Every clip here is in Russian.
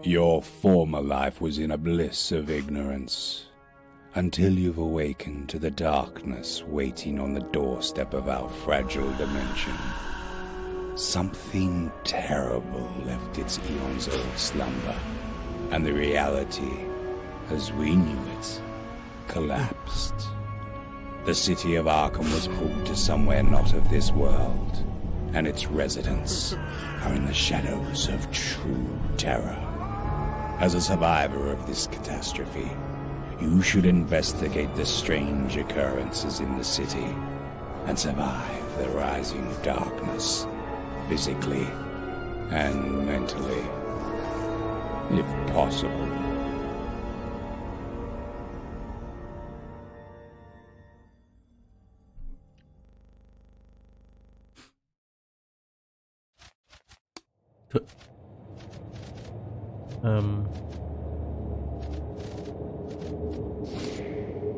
Your former life was in a bliss of ignorance, until you've awakened to the darkness waiting on the doorstep of our fragile dimension. Something terrible left its eons-old slumber, and the reality, as we knew it, collapsed. The city of Arkham was pulled to somewhere not of this world, and its residents are in the shadows of true terror. As a survivor of this catastrophe, you should investigate the strange occurrences in the city and survive the rising darkness, physically and mentally, if possible.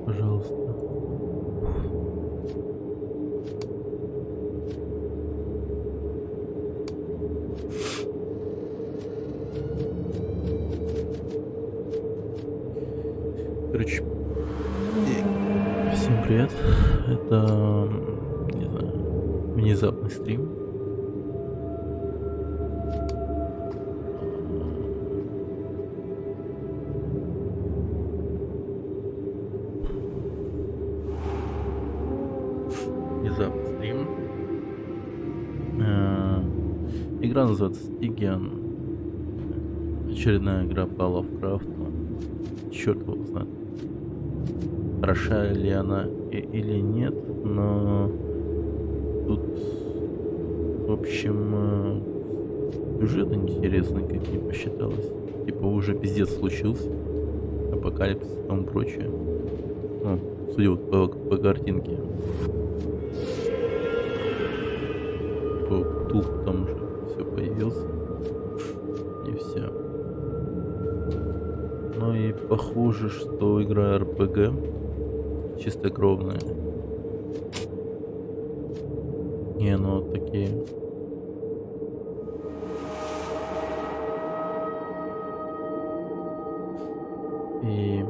Пожалуйста. Короче, всем привет. Это, не знаю, внезапный стрим. Игра называется Stygian. Очередная игра по Лавкрафту. Черт его знает, хороша ли она или нет, но тут, в общем, сюжет интересный, как мне посчиталось. Типа уже пиздец случился, апокалипсис и тому прочее. Ну, судя вот по картинке. Туп там уже все появился. И все. Ну и похоже, что игра РПГ чистокровная. Не, ну вот такие. И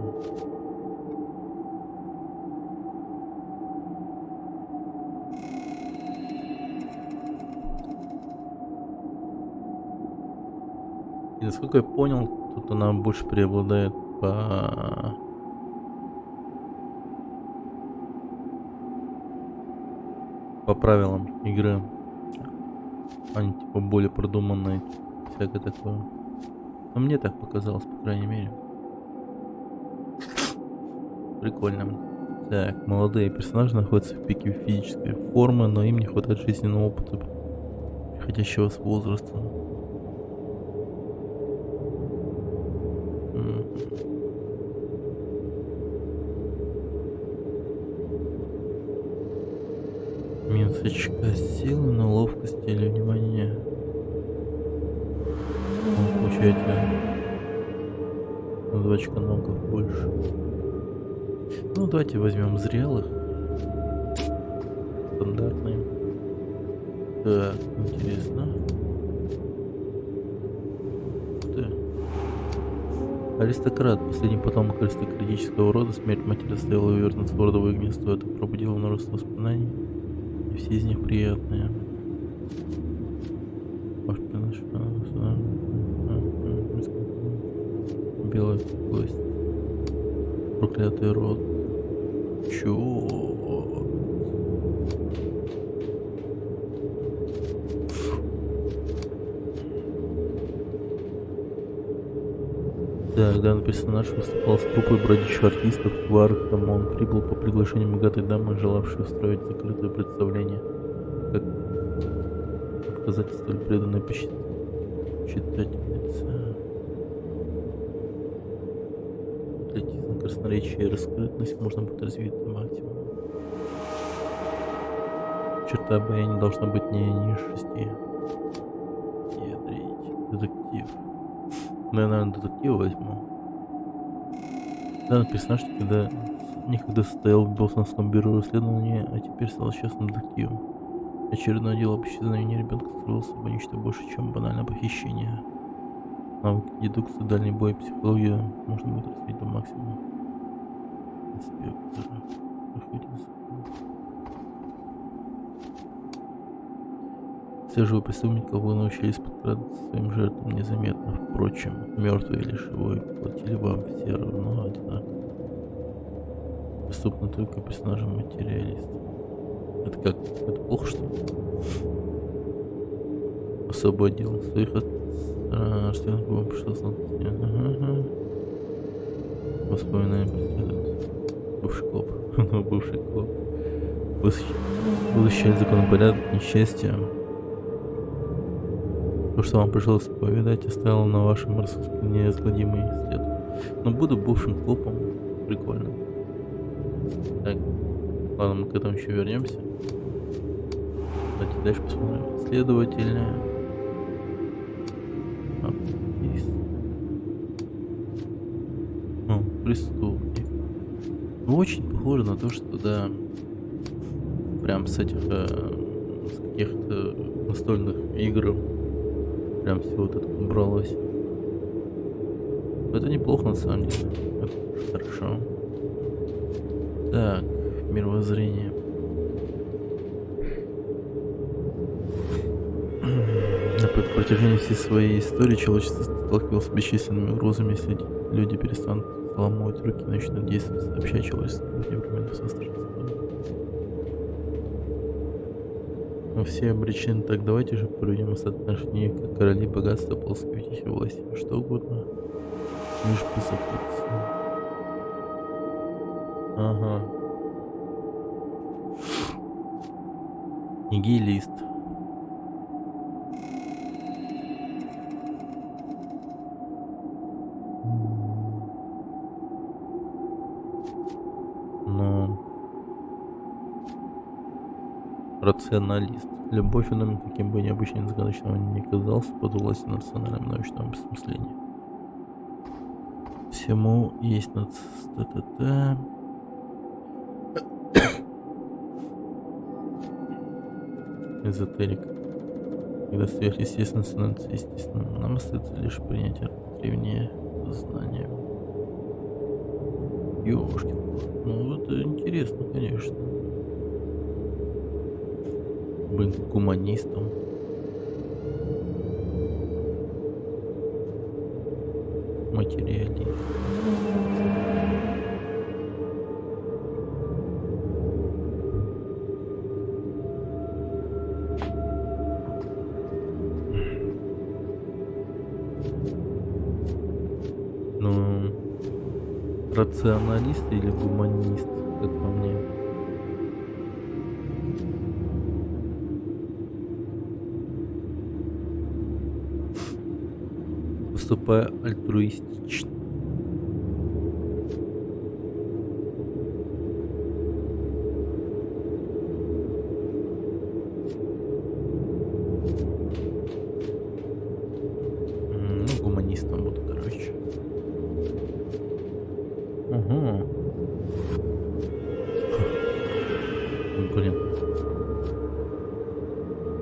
насколько я понял, тут она больше преобладает по правилам игры. Они типа более продуманные, всякое такое. Но мне так показалось, по крайней мере. Прикольно. Так, молодые персонажи находятся в пике физической формы, но им не хватает жизненного опыта, приходящего с возрастом. Минус очка силы, но ловкости или внимания. Вы получаете на 2 очка навыков больше. Ну давайте возьмем зрелых. Стандартные. Так, интересно. Аристократ, последний потомок аристократического рода, смерть матери заставила его вернуться в родовое гнездо. Это пробудило множество воспоминаний, и все из них приятные. Белая кость. Проклятый род. Чё? Так, данный персонаж выступал с труппой бродячих артистов в Арkham. Он прибыл по приглашению богатой дамы, желавшей устроить закрытое представление. Как показатель столь преданной читательницы. Атлетизм, красноречие и раскрытность можно будет развить до максимума. Черта обаяния должна быть не ниже 6. Ядрить. Детектив. Ну, я, наверное, детектива возьму. Данный персонаж никогда состоял в Бостонском бюро расследования, а теперь стал частным детективом. Очередное дело об исчезновении ребенка скрылось бы нечто больше, чем банальное похищение. Навыки дедукции, дальний бой, психологию можно будет развить до максимума. Инспектор. Охотница. Все же у преступников вы научились подкрадываться своим жертвам незаметно. Впрочем, мертвый или живой платили вам все равно одинаково. Доступно только персонажам материалистов. Это как? Это плохо, что ли? Освободил своих от членов группы пришлось ага. Воспоминания преследуют. Бывший клуб. Бывший клуб. Вы защищали законопорядок, несчастье. То, что вам пришлось повидать, оставило на вашем рассудке неизгладимый след. Но буду бывшим клубом. Прикольно. Так. Ладно, мы к этому еще вернемся. Давайте дальше посмотрим. Следовательно. Преступник. Ну, очень похоже на то, что да, прям с этих с каких-то настольных игр прям все вот это убралось. Это неплохо на самом деле. Это хорошо. Так, мировоззрение. На протяжении всей своей истории человечество сталкивалось с бесчисленными угрозами, если люди перестанут ломать руки, начнут действовать сообща, человечество будет непременно сосредоточено. Мы все обречены, так давайте же проведем остаток наших дней, как короли, богатства, полосковитесь и власти, что угодно, лишь бы закрыться. Ага. Нигилист. Рационалист. Любой феномен, каким бы необычным и загадочным он ни казался, под властью рационального научного бессмысления. Всему есть эзотерика. Когда сверхъестественно становится естественным, нам остается лишь принятие древнее знания. Ёшки. Ну это интересно, конечно. Быть гуманистом. Материалист. Ну, рационалист или гуманист, как по мне? Поступая альтруистично. Ну, гуманистом буду, короче. Угу. Блин.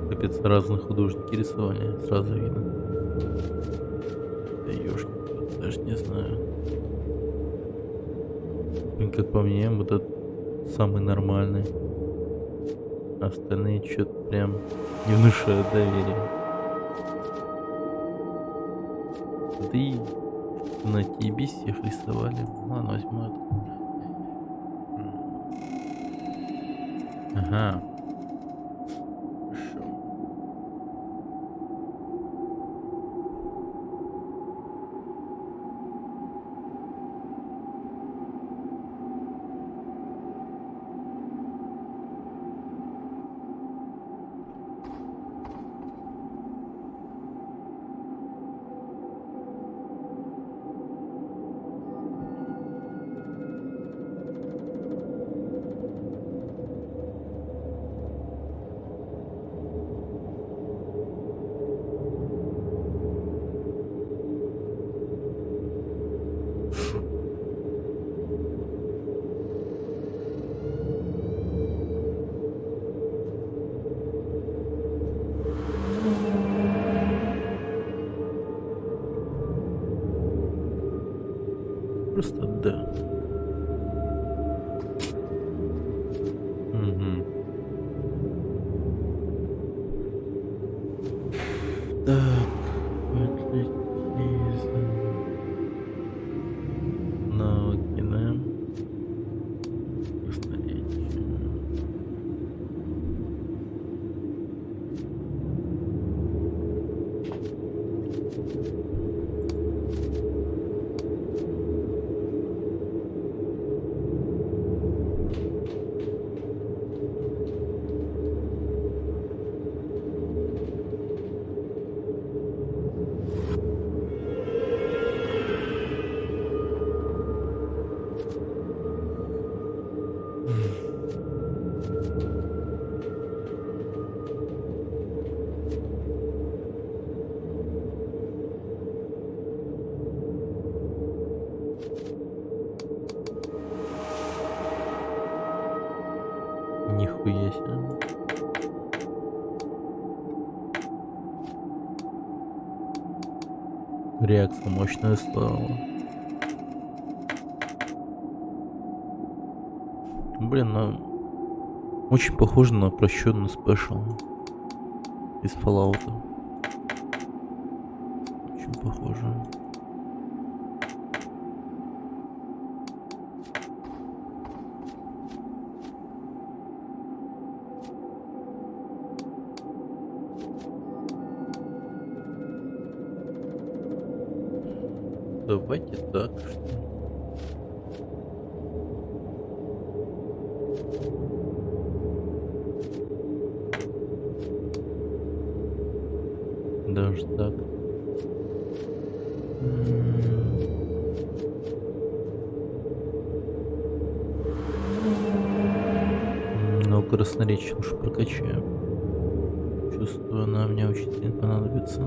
Капец, разные художники рисовали, сразу видно. Да ёшки, даже не знаю. Блин, как по мне, вот этот самый нормальный. Остальные что-то прям не внушают доверия. Да и на тебе всех рисовали. Ладно, возьму это. Ага. Хорошо. Просто да. Угу. Так, атлетизм. Навыки, да? Красноречие. Нихуя себе. Реакция мощная стала. Блин, очень похоже на прощенный спешл из Fallout. Очень похоже. Давайте так, что... Даже так. Но красноречие уж прокачаем. Чувствую, она мне очень сильно понадобится.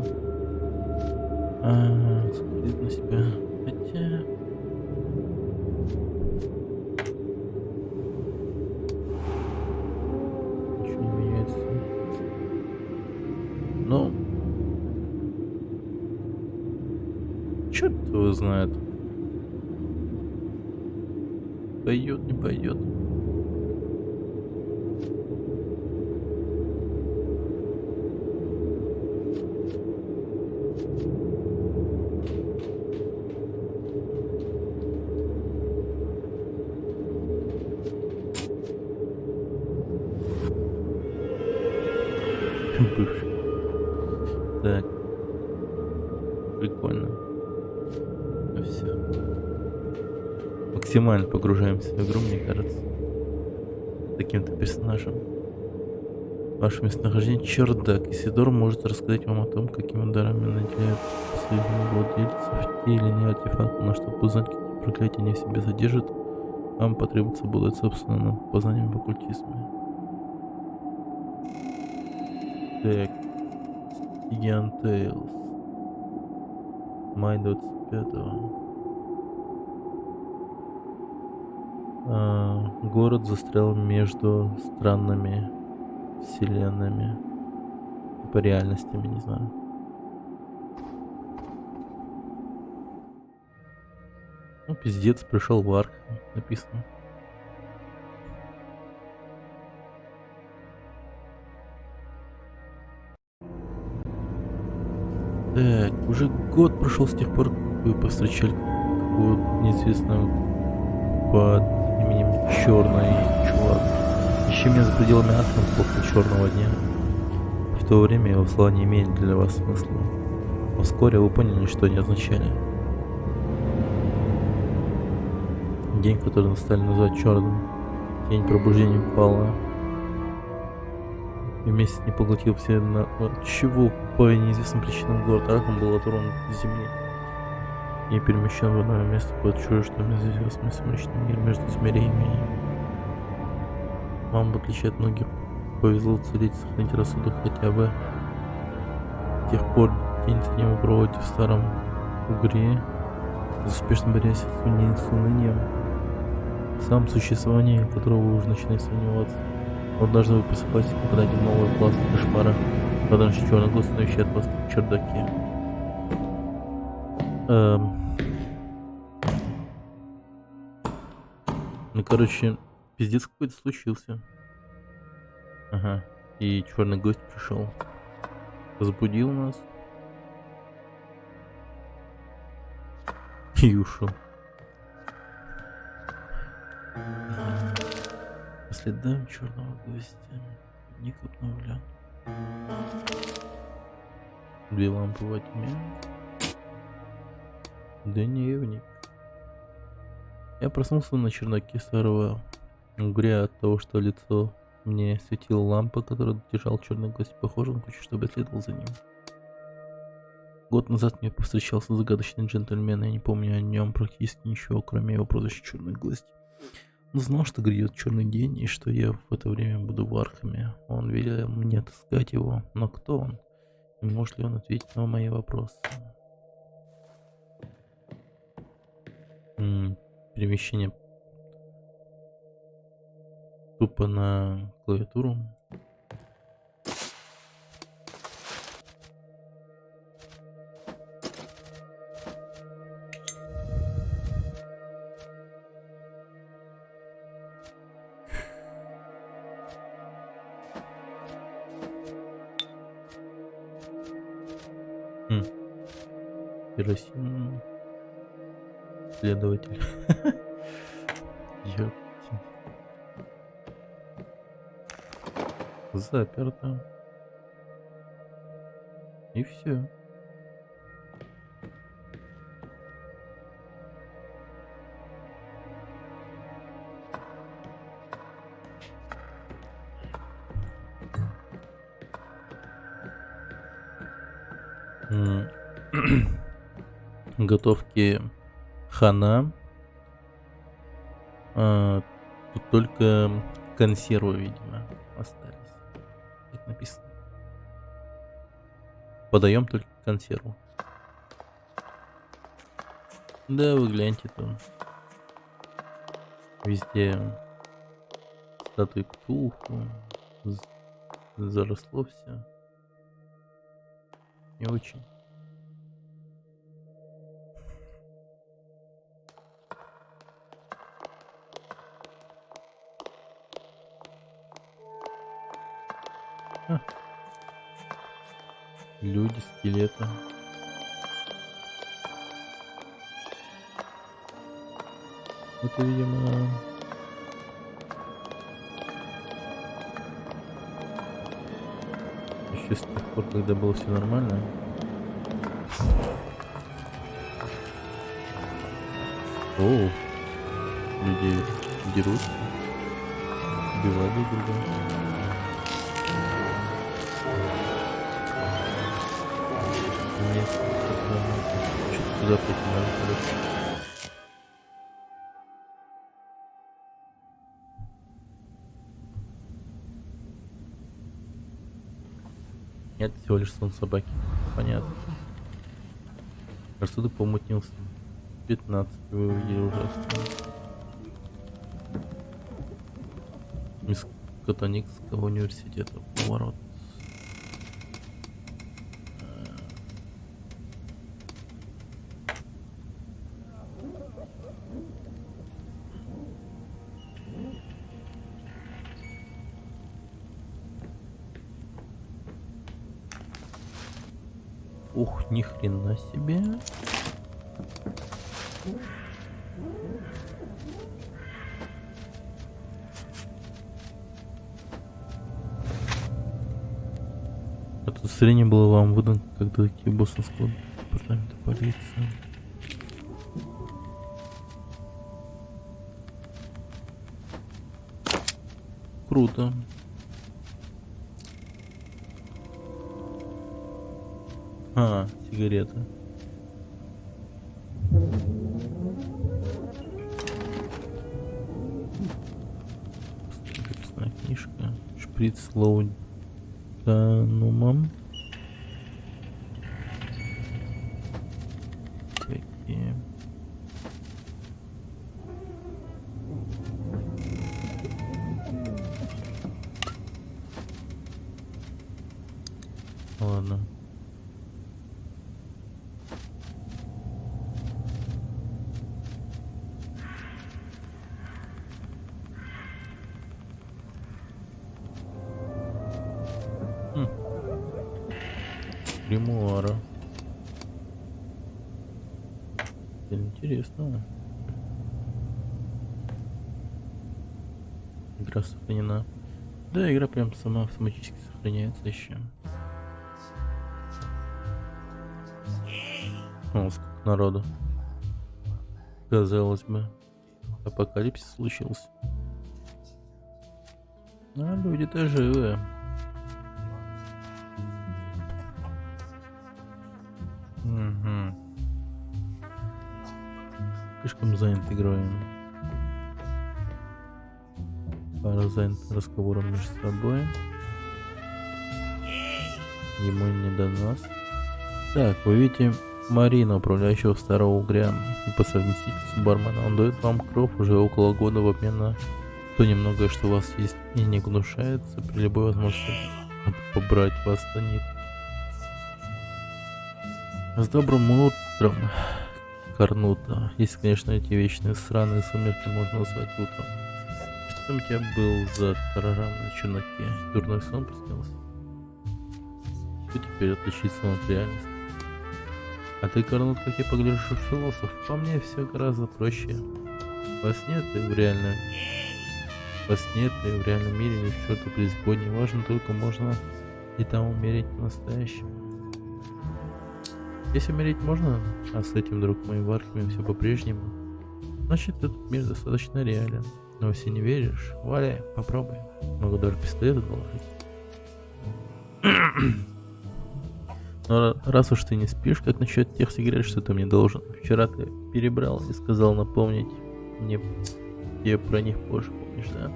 Смотреть на себя. Хотя... Ничего не меняется. Но... Черт его знает. Пойдет, не пойдет. Бывший. Так. Прикольно. Ну все. Максимально погружаемся в игру, мне кажется. Таким-то персонажем. Ваше местонахождение чердак. Исидор может рассказать вам о том, какими ударами наделяют своих владельцев те или иные артефакты, но чтобы узнать, какие проклятия они в себе содержат, вам потребуется обладать собственным познанием в оккультизме. Так. Stygian Tales. Май 25-го. Город застрял между странными вселенными. По реальностями, не знаю. Ну, пиздец, пришел в Арк. Написано. Так, уже год прошел с тех пор, как вы повстречали какого-то неизвестного под именем Черный Чувак. Ищи меня за пределами Аркхема после Черного дня. В то время его слова не имели для вас смысла. Но вскоре вы поняли, что они означали. День, который стали называть черным. Тень пробуждения упала. И вместе с ней поглотил все на... Чего по неизвестным причинам город Аркхем был оторван от земли и перемещен в иное место под чужеродным известным сумеречным мир между измерениями. Вам, в отличие от многих, повезло уцелеть и сохранить рассудок хотя бы. С тех пор день за днем вы проводите в старом угре, успешно борясь с унынием, в самом существовании которого вы уже начинаете сомневаться. Но однажды вы просыпаетесь, когда один новый пласт кошмара, когда наш черный глаз навещает вас в чердаке. Ну, короче, пиздец какой-то случился. Ага. И черный гость пришел. Разбудил нас. И ушел. По следам черного гостя. Ник обновлен. 2 лампы во тьме. Дневник. Я проснулся на чердаке старого угря от того, что лицо мне светила лампа, которую держал черный гость. Похоже, он хочет, чтобы я следовал за ним. Год назад мне повстречался загадочный джентльмен, я не помню о нем практически ничего, кроме его прозвища «Черный гость». Он знал, что грядет черный день, и что я в это время буду в Архаме. Он велел мне отыскать его, но кто он? И может ли он ответить на мои вопросы? Перемещение тупо на клавиатуру. Керосин. Следователь. Ёпти. Заперто. И все. Готовки хана. Тут только консервы, видимо, остались. Как написано. Подаем только консерву. Да, вы гляньте там. Везде статуи Ктулху. Заросло все. Не очень. Люди, скелеты. Это, видимо... Еще с тех пор, когда было все нормально. О, люди дерутся. Убивают друг друга. Что-то туда пойти надо, короче. Нет, всего лишь сон собаки. Понятно. Кажется, ты помутнился. 15 вы увидели ужасно. Из Катоникского университета. Поворот. Ух, ни хрена себе. Это среднее было вам выдан, когда такие бостонского департамента полиции. Круто. А, сигарета. Записная книжка. Шприц с лауданумом. Какие? Ладно. гримуара. Интересно. Игра сохранена. Да, игра прям сама автоматически сохраняется еще. О, сколько народу. Казалось бы, апокалипсис случился. А люди-то живы. Угу. Слишком занят игрой. Пара занят разговором между собой. Ему не до нас. Так, вы видите Марина, управляющего старого угря и по совместительству бармена. Он дает вам кров уже около года в обмен на то немногое, что у вас есть, и не гнушается при любой возможности побрать вас тонит. С добрым утром, Корнута. Если, конечно, эти вечные сраные сумерки можно назвать утром. Что там у тебя был за тарарам на черноке? Дурной сон приснился? Что теперь отличить сон от реальности? А ты, Корнут, как я погляжу, философ. По мне все гораздо проще. Во сне ты в реальном мире ни в черту преисподней. Важно только можно и там умереть по-настоящему. Если умереть можно, а с этим, друг мой, в Архиме все по-прежнему, значит этот мир достаточно реален. Но если не веришь, валяй, попробуй. Могу даже пистолет отложить. Но раз уж ты не спишь, как насчет тех сигарет, что ты мне должен? Вчера ты перебрал и сказал напомнить мне тебе про них позже, помнишь, да?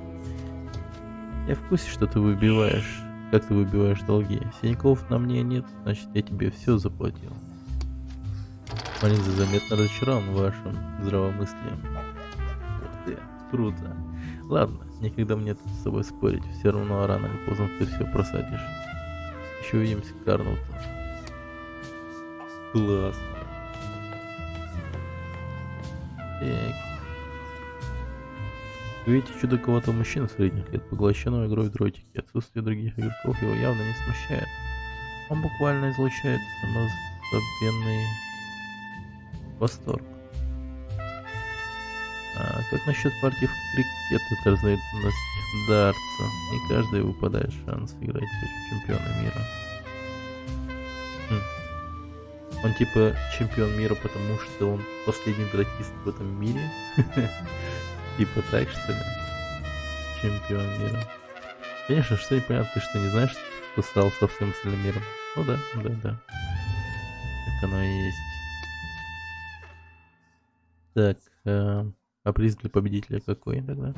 Я в курсе, что ты выбиваешь, как ты выбиваешь долги. Синяков на мне нет, значит я тебе все заплатил. Маринза заметно разочарован вашим здравомыслием. Ух ты, круто. Ладно, никогда мне тут с собой спорить, все равно рано или поздно ты все просадишь. Еще увидимся, Карнута. Класс. Так. Вы видите чудаковатого мужчину средних лет, поглощенного игрой в дротики. Отсутствие других игроков его явно не смущает. Он буквально излучает самозабвенный восторг. А как насчет партий в крикет? Это разновидность дартса. Не каждый выпадает шанс играть против чемпиона мира. Он типа чемпион мира, потому что он последний дратист в этом мире. Типа так, что ли? Чемпион мира. Конечно, что непонятно, ты что не знаешь, что стал со всем остальным миром. Ну да. Так оно и есть. Так, а приз для победителя какой тогда?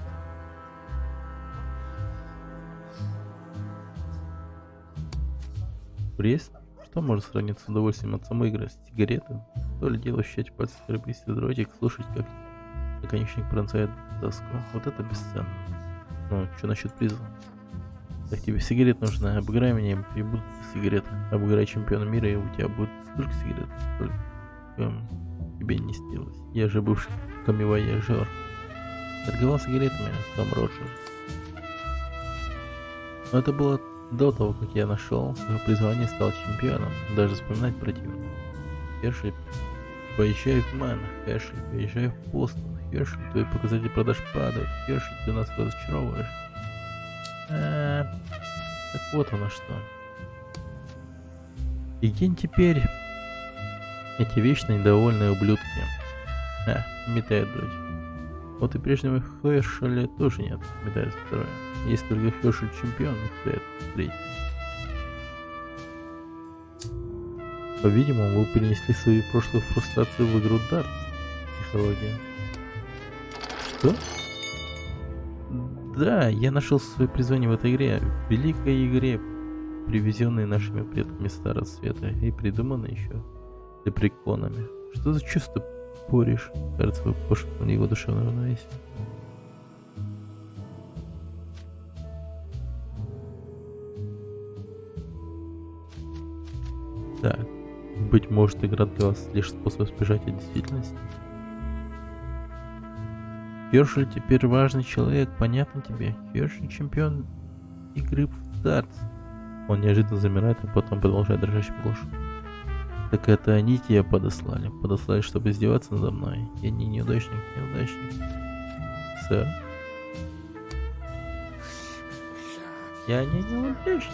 Приз? Что может сравниться с удовольствием от самой игры? Сигареты? То ли дело ощущать в пальцах рыбистый дротик, слушать, как наконечник пронзает доску. Вот это бесценно. Ну, что насчет приза? Так тебе сигарет нужно, обыграй меня, и будут сигареты. Обыграй чемпиона мира, и у тебя будет столько сигарет, сколько тебе не снилось. Я же бывший камевояжер. Торговал сигаретами, Том Роджерс. Но это было до того, как я нашел свое призвание и стал чемпионом. Даже вспоминать противно. Хершли, поезжай в Мэн. Хершли, поезжай в Бостон. Хершли, твои показатели продаж падают. Хершли, ты нас разочаровываешь. Так вот оно что. И где теперь эти вечно недовольные ублюдки? Метает дротик. Вот и прежнего Хершеля тоже нет, метает второе. Есть только Хершель чемпион, метает третий. По-видимому, вы перенесли свои прошлые фрустрации в игру Дартс. Психология. Что? Да, я нашел свое призвание в этой игре. В великой игре, привезенной нашими предками Старого Света и придуманной еще лепреконами. Что за чувство поришь? Кажется, вы пошатнули его душевное равновесие. Так, быть может, игра для вас лишь способ сбежать от действительности. Хершель теперь важный человек, понятно тебе? Хершель чемпион игры в дартс. Он неожиданно замирает, а потом продолжает дрожащим голосом. Так это они тебя подослали. Подослали, чтобы издеваться надо мной. Я не неудачник. Сэр. Я не неудачник.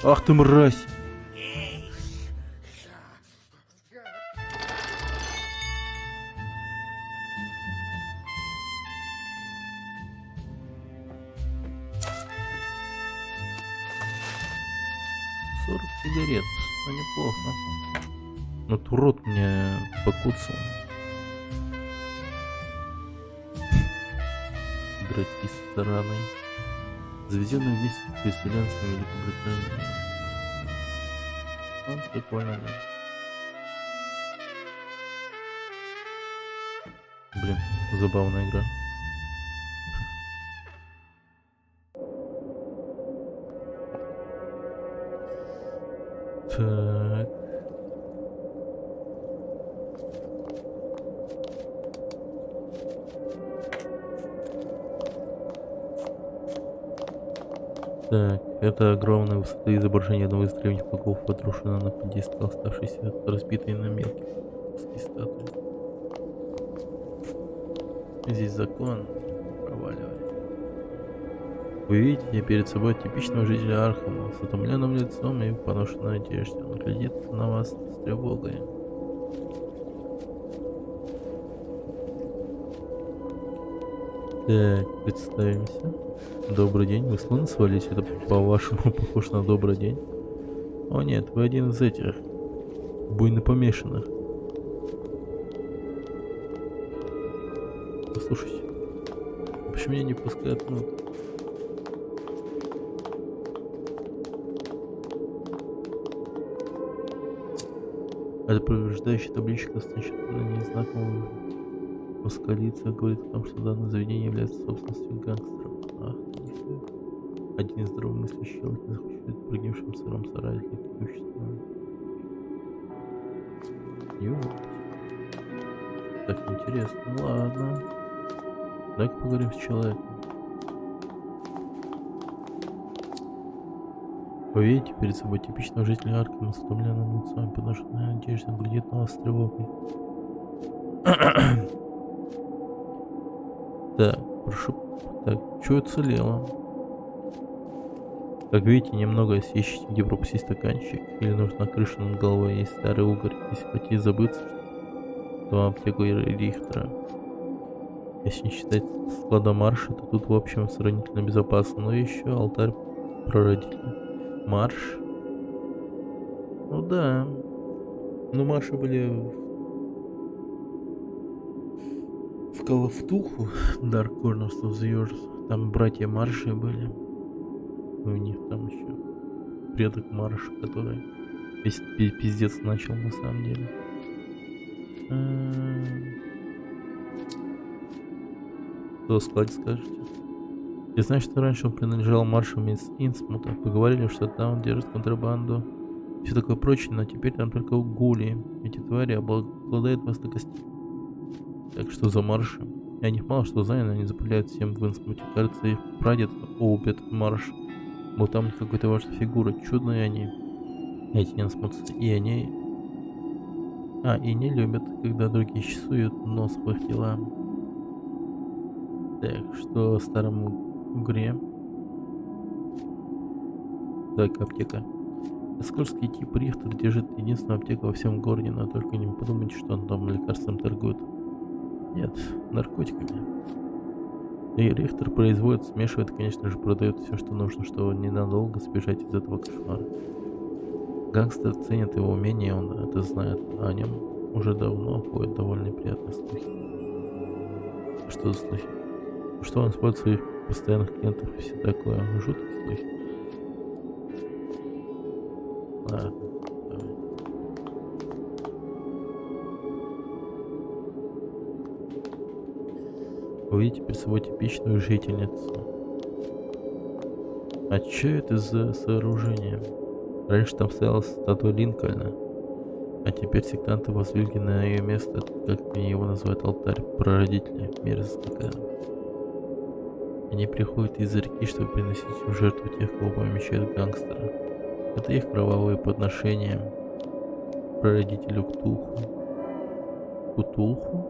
Ах ты мразь! Сигарет, ну неплохо. Но вот урод мне покуцал. Дратись стороной. Завезенный вместе с переселенцами Великобритании. Ну, прикольно, да. Блин, забавная игра. Так. Так, это огромное высоты изображение одного из древних богов, потрушено на пьедестал, оставшийся разбитый на мелкие куски статуи. Здесь закон. Проваливай. Вы видите перед собой типичного жителя Архама с утомленным лицом и поношенной одеждой. Он глядит на вас с тревогой. Так, представимся. Добрый день, вы словно свалились, это по-вашему похож на добрый день? О нет, вы один из этих буйно помешанных. Послушайте, почему меня не пускают внутрь? Это предупреждающая табличка значительно незнакомого москалица говорит о том, что данное заведение является собственностью гангстеров. Ах, один из здравомыслящих человек не захочет прогнившим сыром сарае для имущества. Так интересно. Ладно. Давай-ка поговорим с человеком. Вы видите перед собой типичного жителя Аркема с утомленным лицом, подношенной одеждой, он глядит на вас с тревогой. Так, прошу. Так, что уцелело? Как видите, немного ищите, где пропустить стаканчик. Или нужна крыша над головой, есть старый угорь. Если хотите забыться, то аптеку Рихтера. Если не считать склада Марша, то тут в общем сравнительно безопасно. Но еще алтарь прародителя. Марш? Ну да. Ну Марши были в Коловтуху, Dark Corners of the Earth. Там братья Марши были. У них там еще предок Марш, который весь пиздец начал на самом деле. Что сказать скажете? Я знаю, что раньше он принадлежал маршалу из Инсмута. Поговорили, что там он держит контрабанду. Все такое прочее, но теперь там только гули. Эти твари обладают вас до костей. Так что за марши? Я не мало что знаю, но они запыляют всем в Инсмуте. Кажется, их прадед Оупет Марш был там какой-то важной фигурой. Чудные они. Эти инсмутцы. И они... и не любят, когда другие суют нос в их дела. Так, что старому угре? Так, аптека. Скользкий тип Рихтер держит единственную аптеку во всем городе, но только не подумайте, что он там лекарством торгует. Нет, наркотиками. И Рихтер производит, смешивает, конечно же, продает все, что нужно, чтобы ненадолго сбежать из этого кошмара. Гангстер ценит его умение, он это знает, а о нем уже давно ходят довольно приятные слухи. Что за слухи? Что он использует своих постоянных клиентов и все такое. Жуткие слухи. Ладно, давай. Вы видите перед собой типичную жительницу. А что это за сооружение? Раньше там стояла статуя Линкольна, а теперь сектанты возвели на ее место, как мне его называют, алтарь прародителя. Мерзость такая. Они приходят из-за реки, чтобы приносить в жертву тех, кого помещают гангстеры. Это их кровавые подношения прародителю Ктулху. Ктулху?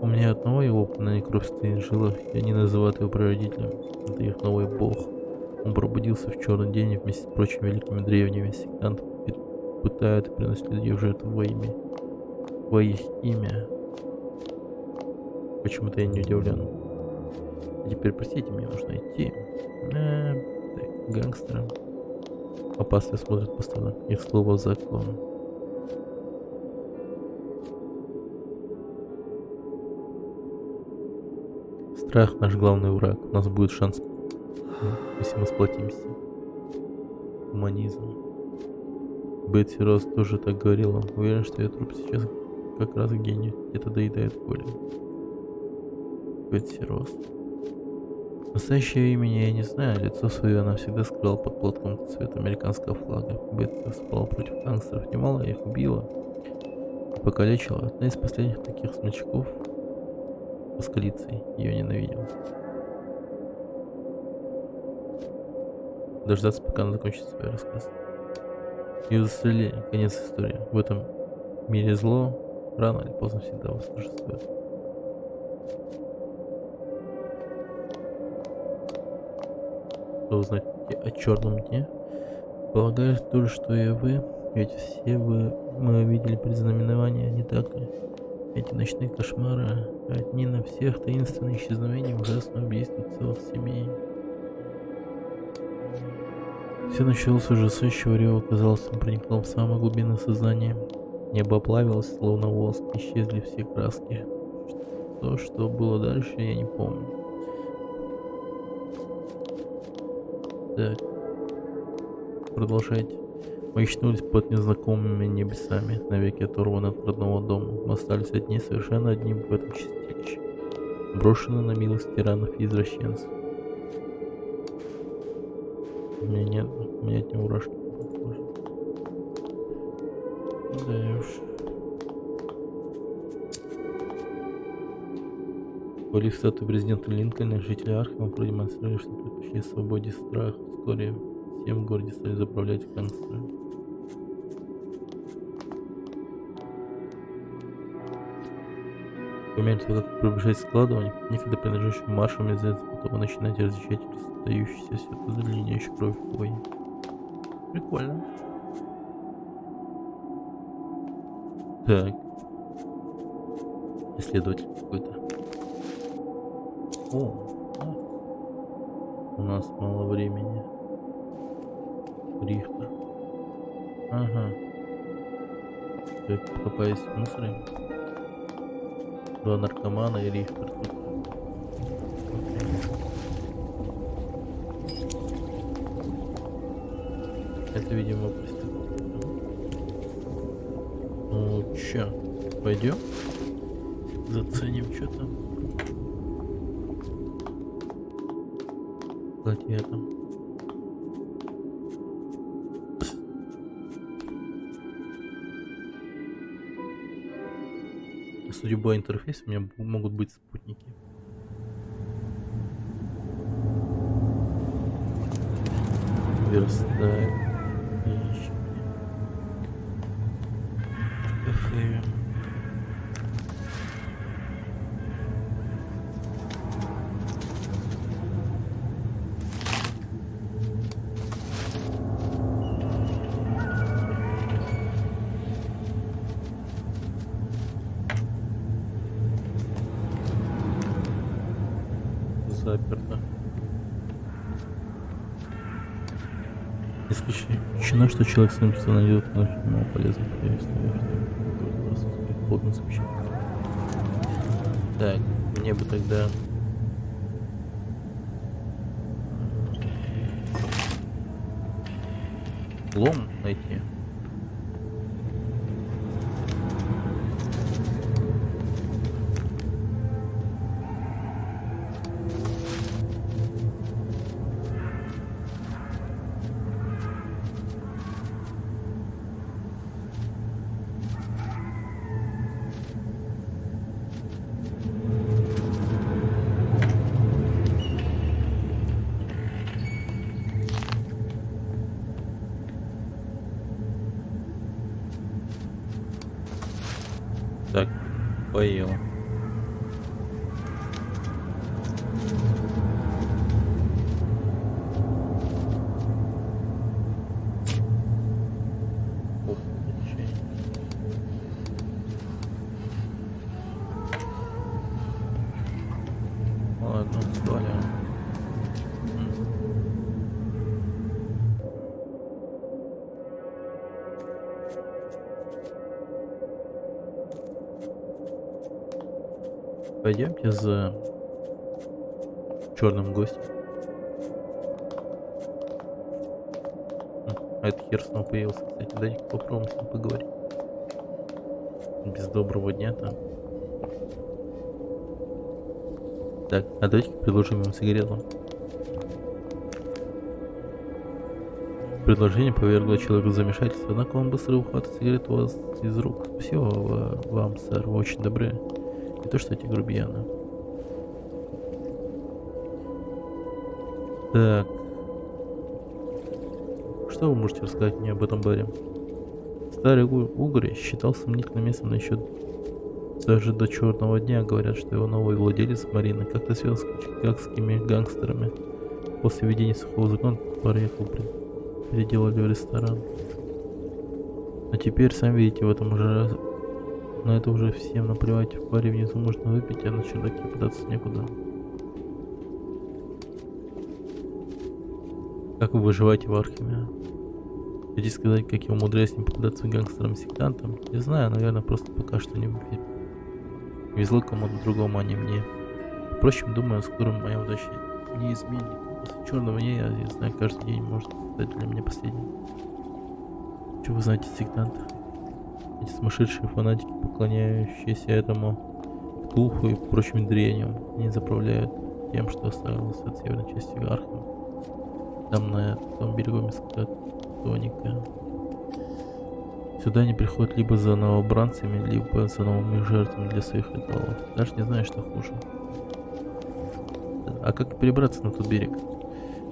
У меня одного его упоминания кровь стоит в жилах, и они называют его прародителем. Это их новый бог. Он пробудился в черный день и вместе с прочими великими древними сектантами пытают и приносят людей в жертву во их имя. Почему-то я не удивлен. Теперь, простите, мне нужно идти. Так, гангстеры. Опасно смотрят по сторонам. Их слово закон. Страх наш главный враг. У нас будет шанс, если мы сплотимся. Гуманизм. Бетси Росс тоже так говорила. Уверен, что ее труп сейчас как раз гений. Где-то доедает поле. Бетси Росс. Настоящее имени я не знаю. Лицо свое она всегда скрыла под платком цвета американского флага. Бетси спала против гангстеров. Немало их убила и покалечила. Одна из последних таких смельчаков Москалицей ее ненавидел. Дождаться, пока она закончит свой рассказ. Ее застрелили. Конец истории. В этом мире зло рано или поздно всегда восторжествует. Что вы знаете о черном дне? Полагаю, то же, что и вы. Ведь все мы видели предзнаменования, не так ли? Эти ночные кошмары, одни на всех, таинственные исчезновения, ужасное убийство целых семей. Все началось с ужасающего рева, казалось, он проникнул в самые глубины сознания. Небо оплавилось, словно воск, исчезли все краски. То, что было дальше, я не помню. Так. Продолжайте. Мы очнулись под незнакомыми небесами, навеки оторваны от родного дома. Мы остались одни, совершенно одни в этом чистилище, брошены на милость тиранов и извращенцев. У меня от него мурашки по коже. Да уж. Хвалив статую президента Линкольна, жители Архема продемонстрировали, что предпочли свободе страх. Вскоре всем в городе стали заправлять гангстеры. По мере того, как приближается складывание, некогда принадлежащим маршам из этого вы начинаете различать расстающиеся все туда линяющую кровь в бой. Прикольно. Так. Исследователь какой-то. У нас мало времени. Рихтер. Ага. Так, покопаюсь в мусоре. Два наркомана и Рихтер тут. Это, видимо, проститутка. Ну, чё, пойдем? Заценим, что там. Платье там. Судьба интерфейса у меня могут быть спутники. Верстак. Ящики. Шкафы. Заперто. Исключено, что человек сам найдет мало полезных плотно сообщение. Так, мне бы тогда лом найти. Так, поел. Оп, ничего. Ладно, сваливаем. Пойдемте за черным гостем. А этот хер снова появился, кстати. Дай-ка попробуем с ним поговорить. Без доброго дня там. Так, а давайте предложим ему сигарету. Предложение повергло человека в замешательство, однако он быстро ухватил сигарету у вас из рук. Спасибо вам, сэр, вы очень добры. Не то что эти грубияны. Так. Что вы можете рассказать мне об этом баре? Старый Угорь считал сомнительным местом еще даже до черного дня. Говорят, что его новый владелец Марина как-то связан с чикагскими гангстерами. После введения сухого закона проехал, переделали в ресторан. А теперь, сами видите, в этом уже... Но это уже всем наплевать. В баре внизу можно выпить, а на чердаке податься некуда. Как вы выживаете в Архиме? Хотите сказать, как я умудряюсь не попадаться гангстерам-сектантам? Не знаю, наверное, просто пока что не везло кому-то другому, а не мне. Впрочем, думаю, скоро моя удача не изменит. После черного дня я знаю, каждый день может стать для меня последним. Что вы знаете о сектантах? Эти сумасшедшие фанатики, поклоняющиеся этому Ктулху и прочим древним, они заправляют тем, что осталось от северной части Архима. Там на том берегу Мискатоника. Сюда они приходят либо за новобранцами, либо за новыми жертвами для своих ритуалов. Даже не знаю, что хуже. А как перебраться на тот берег?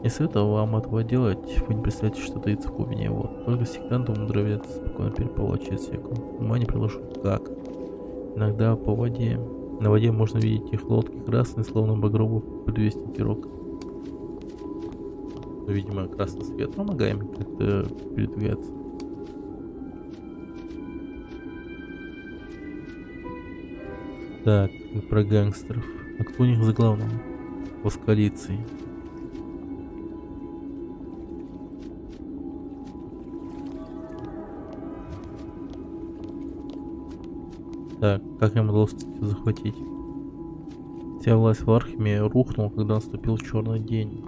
Не советую вам этого делать, вы не представляете, что таится в глубине его. Только сектанты умудряются спокойно переплывать через реку. Ума не приложу, как. Иногда по воде. На воде можно видеть их лодки красные, словно багровый предвестники рока. Видимо, красный свет помогает им как-то передвигаться. Так, про гангстеров. А кто у них за главного? Воскалиции. Так, как им удалось захватить? Вся власть в Архиме рухнула, когда наступил черный день.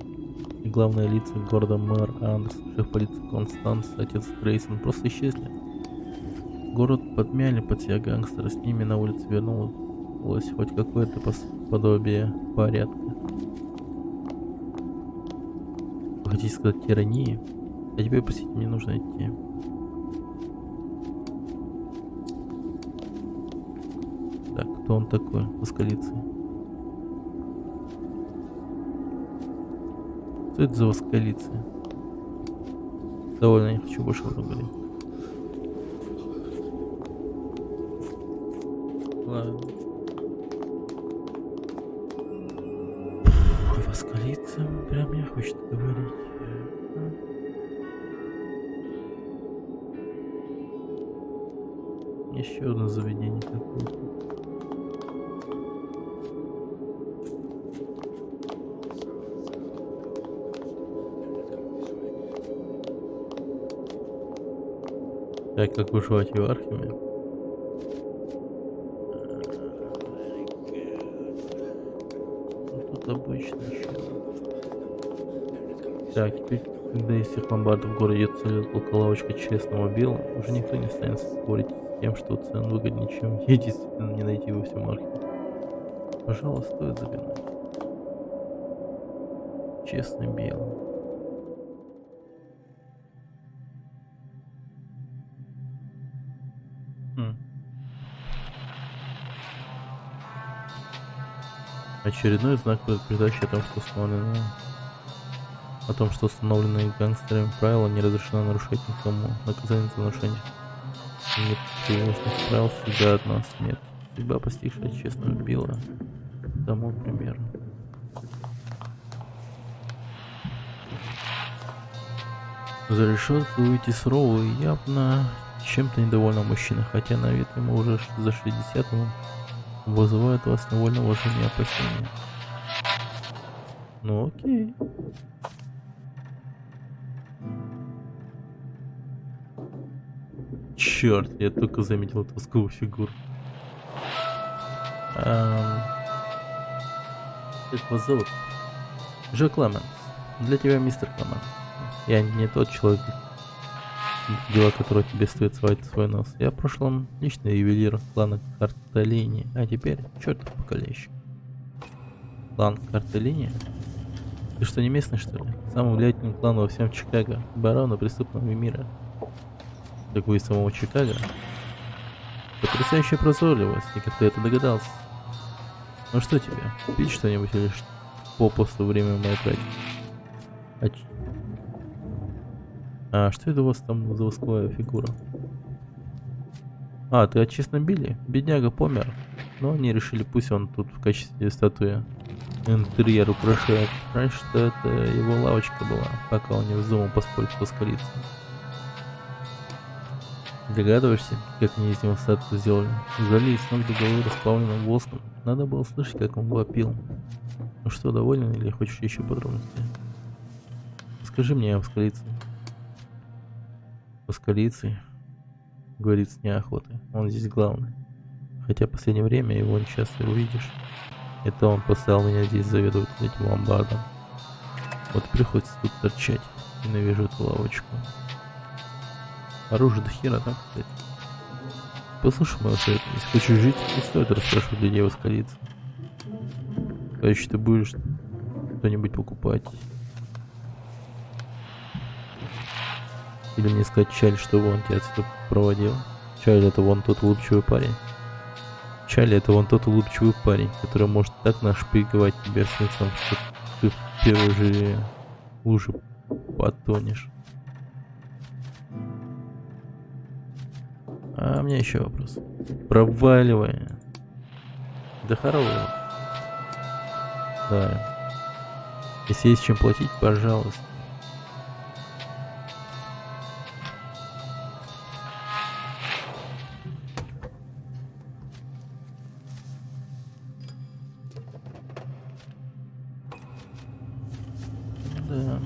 И главные лица города мэр Андерсон, шеф полиции Констанс, отец Грейсон просто исчезли. Город подмяли под себя гангстеры, с ними на улице вернулось хоть какое-то подобие порядка. Вы хотите сказать тирании? А тебе, простите, мне нужно идти. Так, кто он такой? Воскалицы. Что это за воскалицы? Довольно, не хочу больше говорить. Ладно. Воскалицы прям не хочет говорить. Еще одно заведение какое-то. Так, как выживать в Архиме? Тут обычно еще. Так, теперь, когда из всех ломбардов в городе целит лавочка честного бела, уже никто не станет спорить с тем, что цен выгоднее, чем ей действительно не найти во всем Архиме. Пожалуй, стоит заглянуть. Честный белый. Очередной знак, предупреждающий о том, что установленные гангстерами правила не разрешено нарушать никому. Наказание за нарушение Нет, ты не справился до одной смерти. Судьба, постигшая честно убила. Тому примеру. За решетку выйти суровый явно чем-то недовольный мужчина, хотя на вид ему уже за 60 он вызывает у вас невольно уважение и опасения. Ну окей. Черт, я только заметил тосковую фигуру. Как вас зовут? Джо Кламенс. Для тебя, мистер Кламенс. Я не тот человек, дела которого тебе стоит свалить свой нос. Я в прошлом личный ювелир клана Картелини, а теперь чертов покалечь. Клан Картелини? Ты что, не местный, что ли? Самый влиятельный клан во всем Чикаго. Барона преступного мира. Как вы из самого Чикаго? Потрясающая прозорливость, и как ты это догадался. Ну что тебе, пить что-нибудь или попусту время мое тратить? А что это у вас там за восковая фигура? А, ты от честно били? Бедняга помер. Но они решили, пусть он тут в качестве статуи интерьер украшает. Раньше-то это его лавочка была, пока он не вздумал поспорить поскалиться. Догадываешься, как мне из него статую сделали? Залили с ног до головы расплавленным воском. Надо было слышать, как он вопил. Ну что, доволен или хочешь еще подробностей? Скажи мне о Паскалице. Паскалице, говорит с неохотой. Он здесь главный. Хотя в последнее время его не часто увидишь. Это он поставил меня здесь заведовать этим ломбардом. Вот приходится тут торчать. Ненавижу эту лавочку. Оружие до хера там, кстати. Послушай мой совет, если хочешь жить, не стоит расспрашивать людей в столице. Короче, ты будешь что-нибудь покупать. Или мне сказать Чаль, что он тебя отсюда проводил. Чаль это вон тот улыбчивый парень. Чаль это вон тот улыбчивый парень, который может так нашпиговать тебя с лицом, что ты в первой же луже потонешь. А у меня еще вопрос. Проваливай. Да хорового. Да. Если есть чем платить, пожалуйста. Да.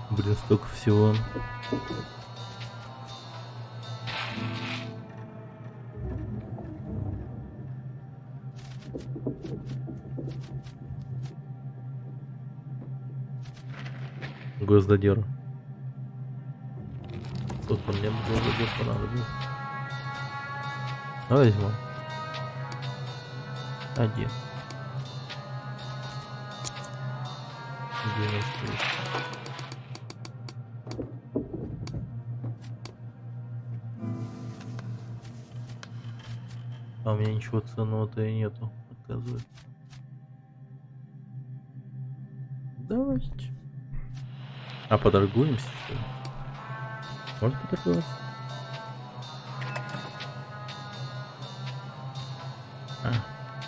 Блин, столько всего. Госдадер. Сколько мне госдадер понадобится? Давай возьму. Один. 90. А у меня ничего ценного-то и нету, оказывается. Давайте. А поторгуемся, что ли? Можно поторговаться?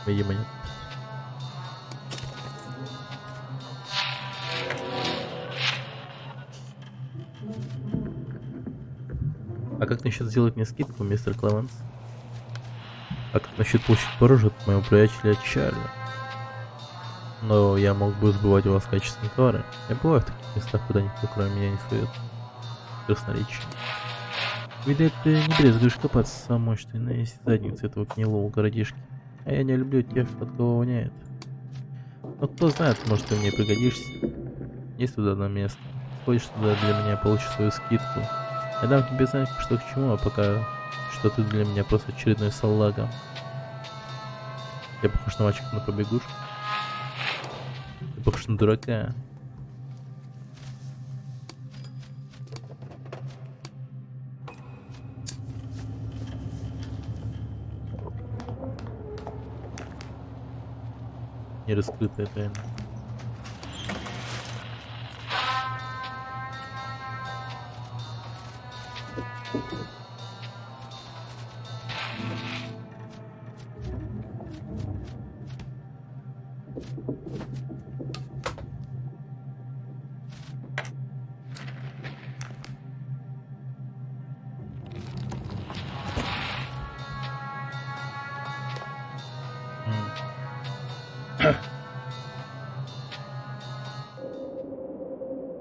Видимо, нет. А как насчет сделать мне скидку, мистер Клеменс? А как насчет получить пороже от моего приятеля Чарли? Но я мог бы сбывать у вас качественные товары. Я бываю в таких местах, куда никто кроме меня не сует. Красноречие. Видать, ты не брезгуешь копаться в самой мощной заднице этого гнилого городишки. А я не люблю тех, от кого воняет. Но кто знает, может ты мне пригодишься. Есть туда одно место. Сходишь туда для меня, получишь свою скидку. Я дам тебе знать, что к чему, а пока что ты для меня просто очередной салага. Я похож на мальчика на побегушку. Ты похож на дурака. нераскрытая тайна.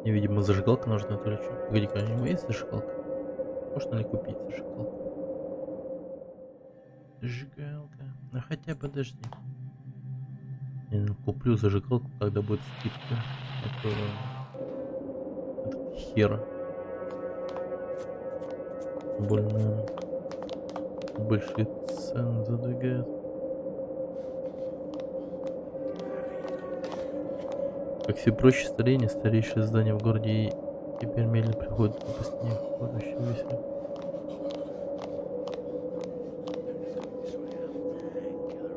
Мне, видимо, зажигалка нужна, то ли что. Погоди-ка, у него есть зажигалка? Можно ли купить зажигалку? Зажигалка. Ну хотя подожди. Я куплю зажигалку, когда будет скидка. Этот хер. Больно большие цены задвигают. Как все проще старение, старейшее здание в городе и теперь медленно приходит к выпускнику, будущий весел.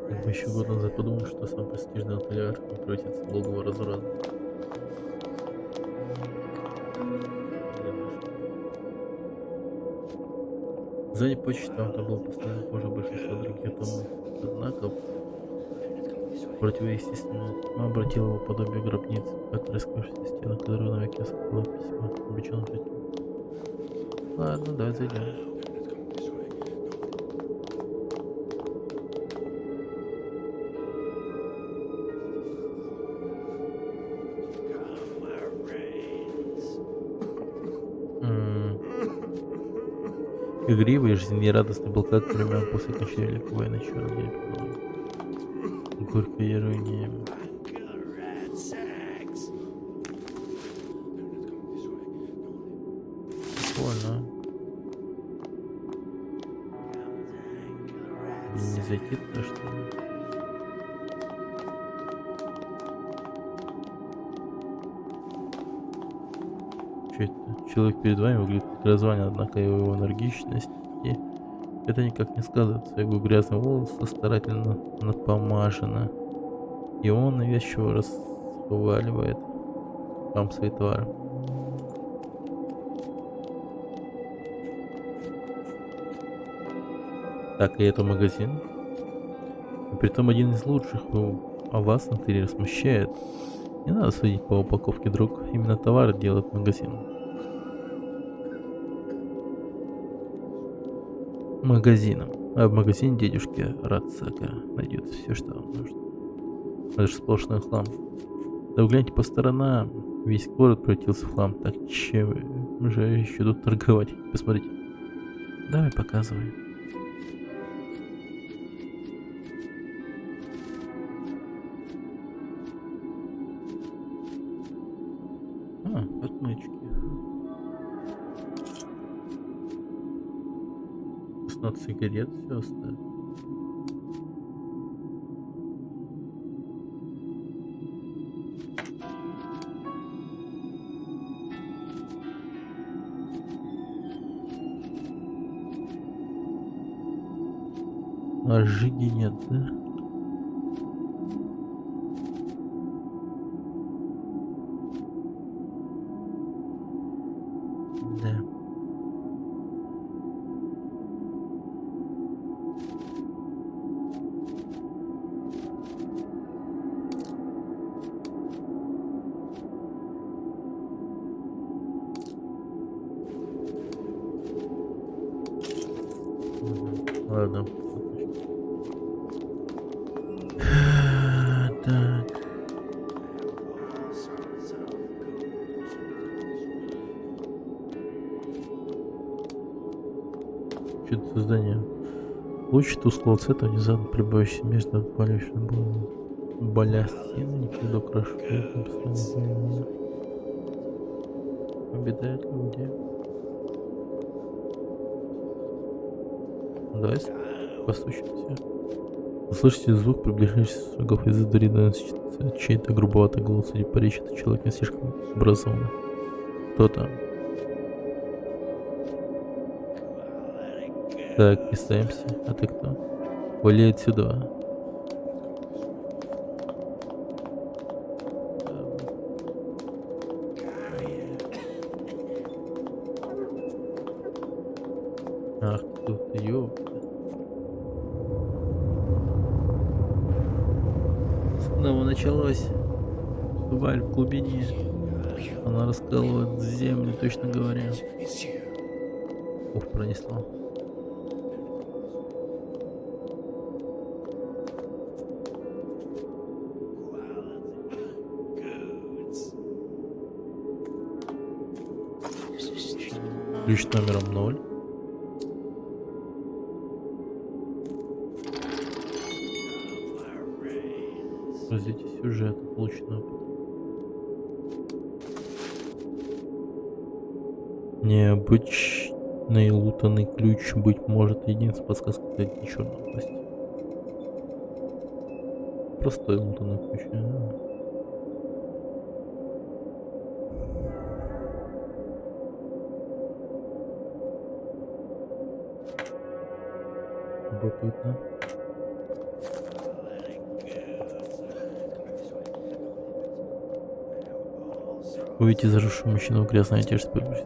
Как бы еще год назад подумал, что сам престижный отель Арк превратится в логово разврата. Здание почты там было постоянно позже большинства других домов. Однако противоестественно обратил его подобие гробницы, потрескавшейся стены, которую навеки скрыла письма обреченным жителям. Ладно, давай зайдем. Игривый и жизнерадостный был как времен после окончания Великой войны черный день подумал. Горькая ирония. Прикольно. Не зайти туда, что ли? Что это? Человек перед вами выглядит как развалин, однако его энергичность это никак не сказывается. Его грязные волосы старательно напомажены, и он навязчиво расхваливает вам свои товары. Так, и это магазин. И притом один из лучших, а вас интерьер смущает. Не надо судить по упаковке, друг. Именно товар делает магазин. Магазином. А в магазине дедушки Рацака найдется все, что вам нужно. Это же сплошной хлам. Да вы гляньте по сторонам. Весь город превратился в хлам. Так чем же еще тут торговать? Посмотрите. Давай показывай. Отмычки. 16 сигарет, все оставил. А жиги нет, да? Да. Ладно. Так. Что-то создание. Луч тусклого цвета внезапно прибавивший между отпалившим балястин, никогда украшает написание. Обитают люди. Давай постучимся. Услышите звук приближающихся шагов из-за двери доносится чей-то грубоватый голос. Судя по речи, этот человек не слишком образованный. Кто там? Так, представимся. А ты кто? Вали отсюда. снова началось. Валь в глубине. Она раскалывает землю, точно говоря. Ух, пронесло. Ключ номером 0. Развитие сюжета, полученный опыт. Необычный лутанный ключ, быть может, единственная подсказка для черной области. Простой лутанный ключ. Любопытно. Увидите заросшую мужчину в грязной одежде, прибывший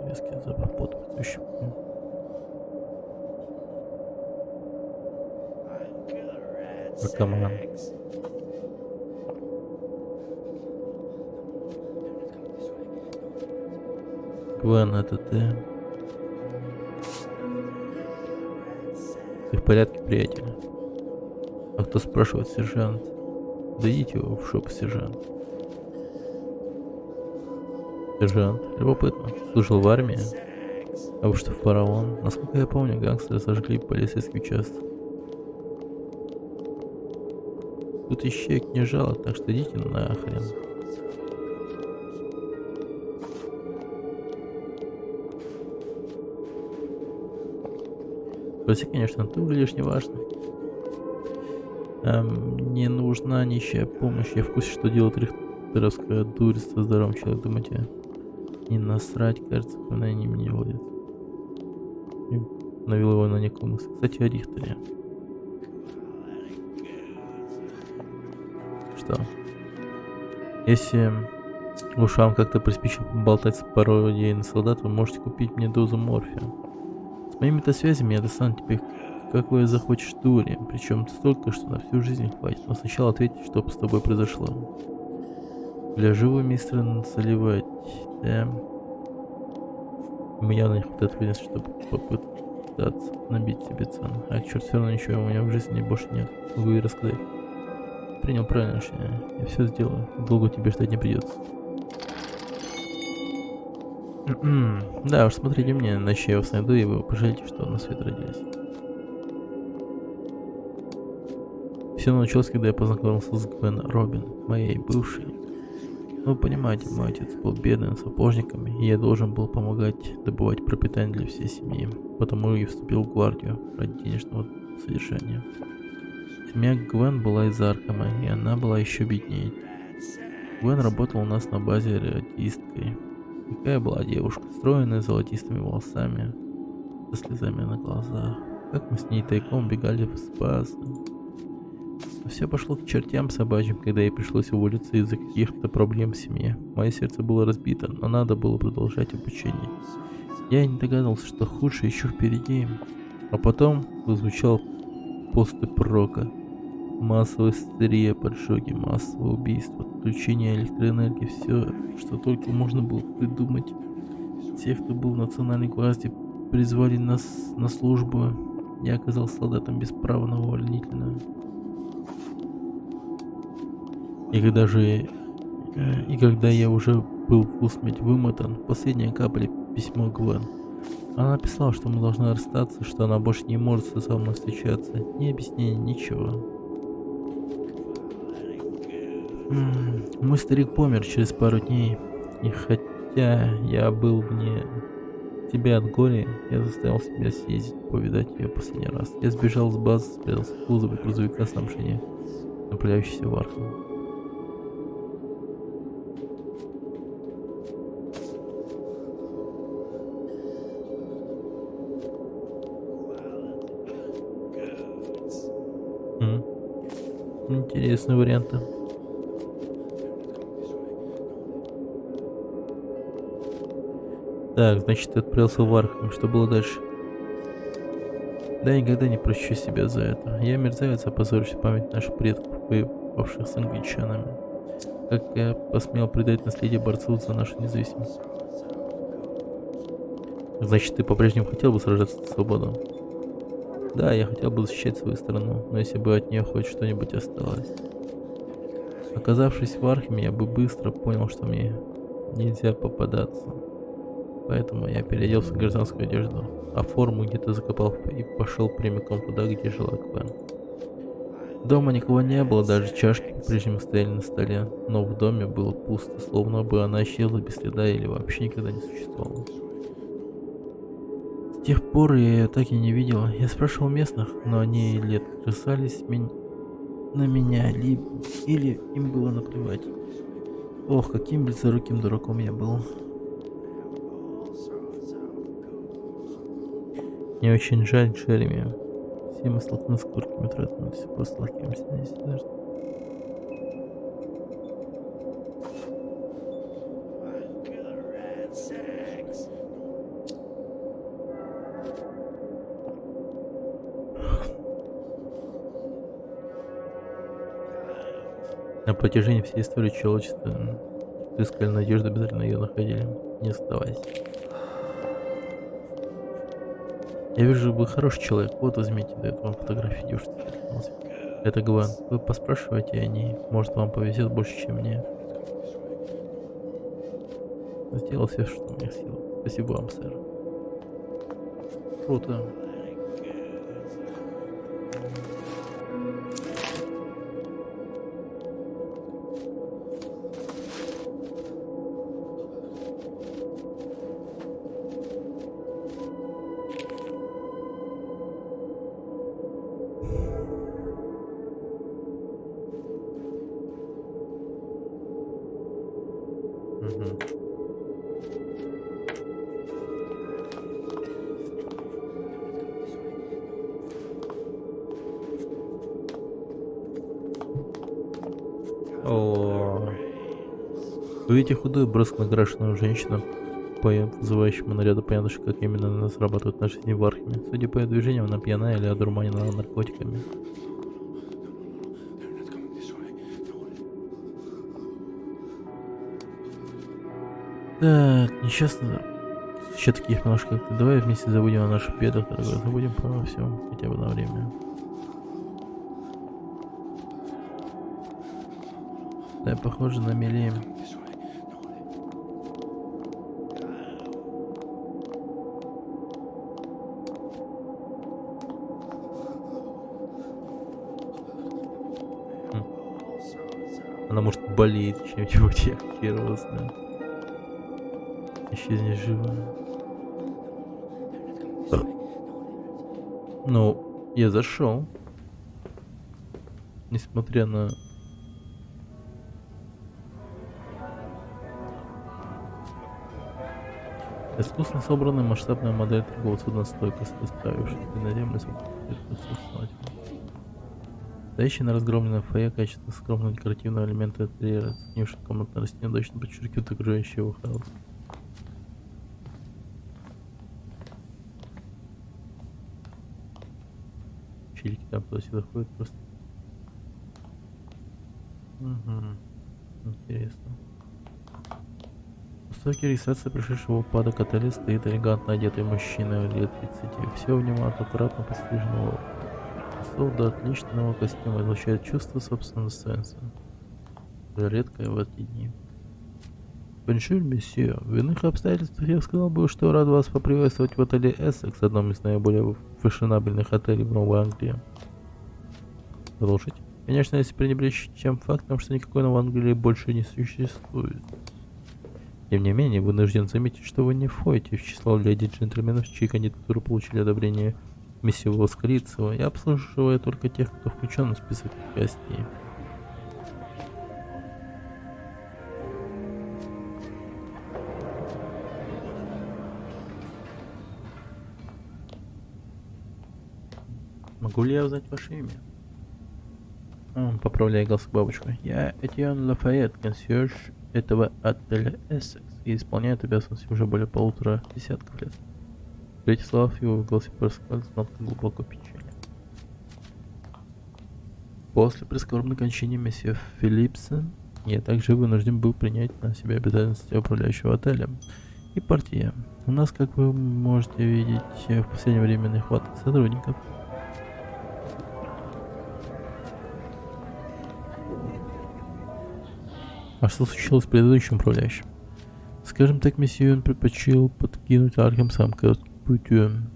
резкий запах пота, присущий. Наркоман. Гвен, это ты? Ты в порядке, приятель? А кто спрашивает, сержант? Дадите его в шоп, сержант. Сержант, любопытно. Служил в армии? А вы что, фараон? Насколько я помню, гангстеры сожгли полицейский участок. Тут ищейк не жало, так что идите нахрен. Прости, конечно, ты выглядишь неважно. Мне нужна нищая помощь. Я в курсе, что делает рихтеровская дурь со здоровым человеком. Думаете, не насрать, кажется, она не мне делает. Навел его на некую мысль. Кстати, о Рихтере. Что? Если уж вам как-то приспичило поболтать с пародией на солдат, вы можете купить мне дозу морфия. С моими-то связями я достану тебе какое захочешь дури, причем столько, что на всю жизнь хватит. Но сначала ответь, что с тобой произошло. Гляжу вы, мистер, нацеливать, да? Мне явно не хватает уверенности, чтобы попытаться набить себе цену. А черт, все равно ничего у меня в жизни больше нет. Могу и рассказать. Принял правильное решение. Я все сделаю. Долго тебе ждать не придется. Да уж, смотрите мне, иначе я вас найду, и вы пожалеете, что на свет родились. Все началось, когда я познакомился с Гвен Робин, моей бывшей. Ну, понимаете, мой отец был бедным сапожником, и я должен был помогать добывать пропитание для всей семьи. Потому и вступил в гвардию ради денежного содержания. Семья Гвен была из Аркама, и она была еще беднее. Гвен работала у нас на базе радисткой. Какая была девушка, стройная, с золотистыми волосами, со слезами на глазах. Как мы с ней тайком бегали в спас. Но все пошло к чертям собачьим, когда ей пришлось уволиться из-за каких-то проблем в семье. Мое сердце было разбито, но надо было продолжать обучение. Я не догадывался, что худшее еще впереди. А потом прозвучал постпрока. Массовые истерия, поджоги, массовые убийства, отключение электроэнергии, все, что только можно было придумать. Те, кто был в Национальной гвардии, призвали нас на службу. Я оказался солдатом без права на увольнительную. И когда я уже был в усмерть вымотан, последняя капля письмо Гвен. Она написала, что мы должны расстаться, что она больше не может со мной встречаться. Ни объяснения, ничего. Мой старик помер через пару дней. И хотя я был вне себя от горя, я заставил себя съездить повидать ее последний раз. Я сбежал с базы, спрятался в кузове грузовика снабжения, направляющийся в Архам. Интересные варианты. Так, значит, ты отправился в Архам. Что было дальше? Да, я никогда не прощу себя за это. Я мерзавец, опозоривший память наших предков. павших с англичанами. Как я посмел предать наследие борцов за нашу независимость. Значит, ты по-прежнему хотел бы сражаться за свободу? Да, я хотел бы защищать свою страну, но если бы от нее хоть что-нибудь осталось. Оказавшись в Археме, я бы быстро понял, что мне нельзя попадаться. Поэтому я переоделся в гражданскую одежду, а форму где-то закопал и пошел прямиком туда, где жила Квен. Дома никого не было, даже чашки по-прежнему стояли на столе, но в доме было пусто, словно бы она исчезла без следа или вообще никогда не существовала. С тех пор я ее так и не видел. Я спрашивал местных, но они или отказались на меня, или им было наплевать. Ох, каким близоруким дураком я был. Мне очень жаль, Джереми. Все мы столкнулись с горькими тратами, до сих пор сталкиваемся здесь даже. На протяжении всей истории человечества искали надежду, обязательно ее находили. Не сдавайся. Я вижу, вы хороший человек. Вот возьмите, дает вам фотографии девушки. Это Гвен. Вы поспрашивайте о ней. Может, вам повезет больше, чем мне. Сделал все, что в моих силах. Спасибо вам, сэр. Круто. О, вы видите худую, броско накрашенную женщину, вызывающему наряды, понятно, как именно она срабатывает в нашей жизни в Археме. Судя по ее движениям, она пьяная или одурманена наркотиками. Так, несчастно. Еще таких малыш, как ты. Давай вместе забудем о наших бедах, дорогой. Забудем про все, хотя бы на время. Да, похоже на мели. Она может болеет чем-нибудь, я хер его знаю. Исчезнет живо. Ну, я зашел. Несмотря на... Искусно собранная масштабная модель торгового судна стойкость, доставившись на землю, стоящий на разгромленном фойе качество скромного декоративного элемента интерьера, оценивший комнатное растение, точно подчеркивает окружающий его хаос. Чилики там туда-сюда ходят просто. Интересно. У стойки регистрации пришедшего упадок отеля стоит элегантно одетый мужчина лет 30. Все в нем аккуратно постриженного. До отличного костюма излучает чувство собственного достоинства. Редкое в эти дни. Бонжур, месье. В иных обстоятельствах я сказал бы, что рад вас поприветствовать в отеле Эссекс, одном из наиболее фешенабельных отелей в Новой Англии. Продолжить. Конечно, если пренебречь тем фактом, что никакой Новой Англии больше не существует. Тем не менее, вынужден заметить, что вы не входите в число леди джентльменов, чьи кандидатуры получили одобрение месье Воскорицева. Я обслуживаю только тех, кто включен в список гостей. Могу ли я узнать ваше имя? Поправляя галстук бабочку. Я Этьен Лафайет, консьерж этого отеля Эссекс, и исполняет обязанности уже более 1,5 десятков лет. При этих словах его в голосе проскользнула нотка глубокой печали. После прискорбной кончины месье Филлипса я также вынужден был принять на себя обязанности управляющего отелем и партия. У нас, как вы можете видеть, в последнее время нехватка сотрудников. А что случилось с предыдущим управляющим? Скажем так, месье, он предпочел подкинуть Архем сам путем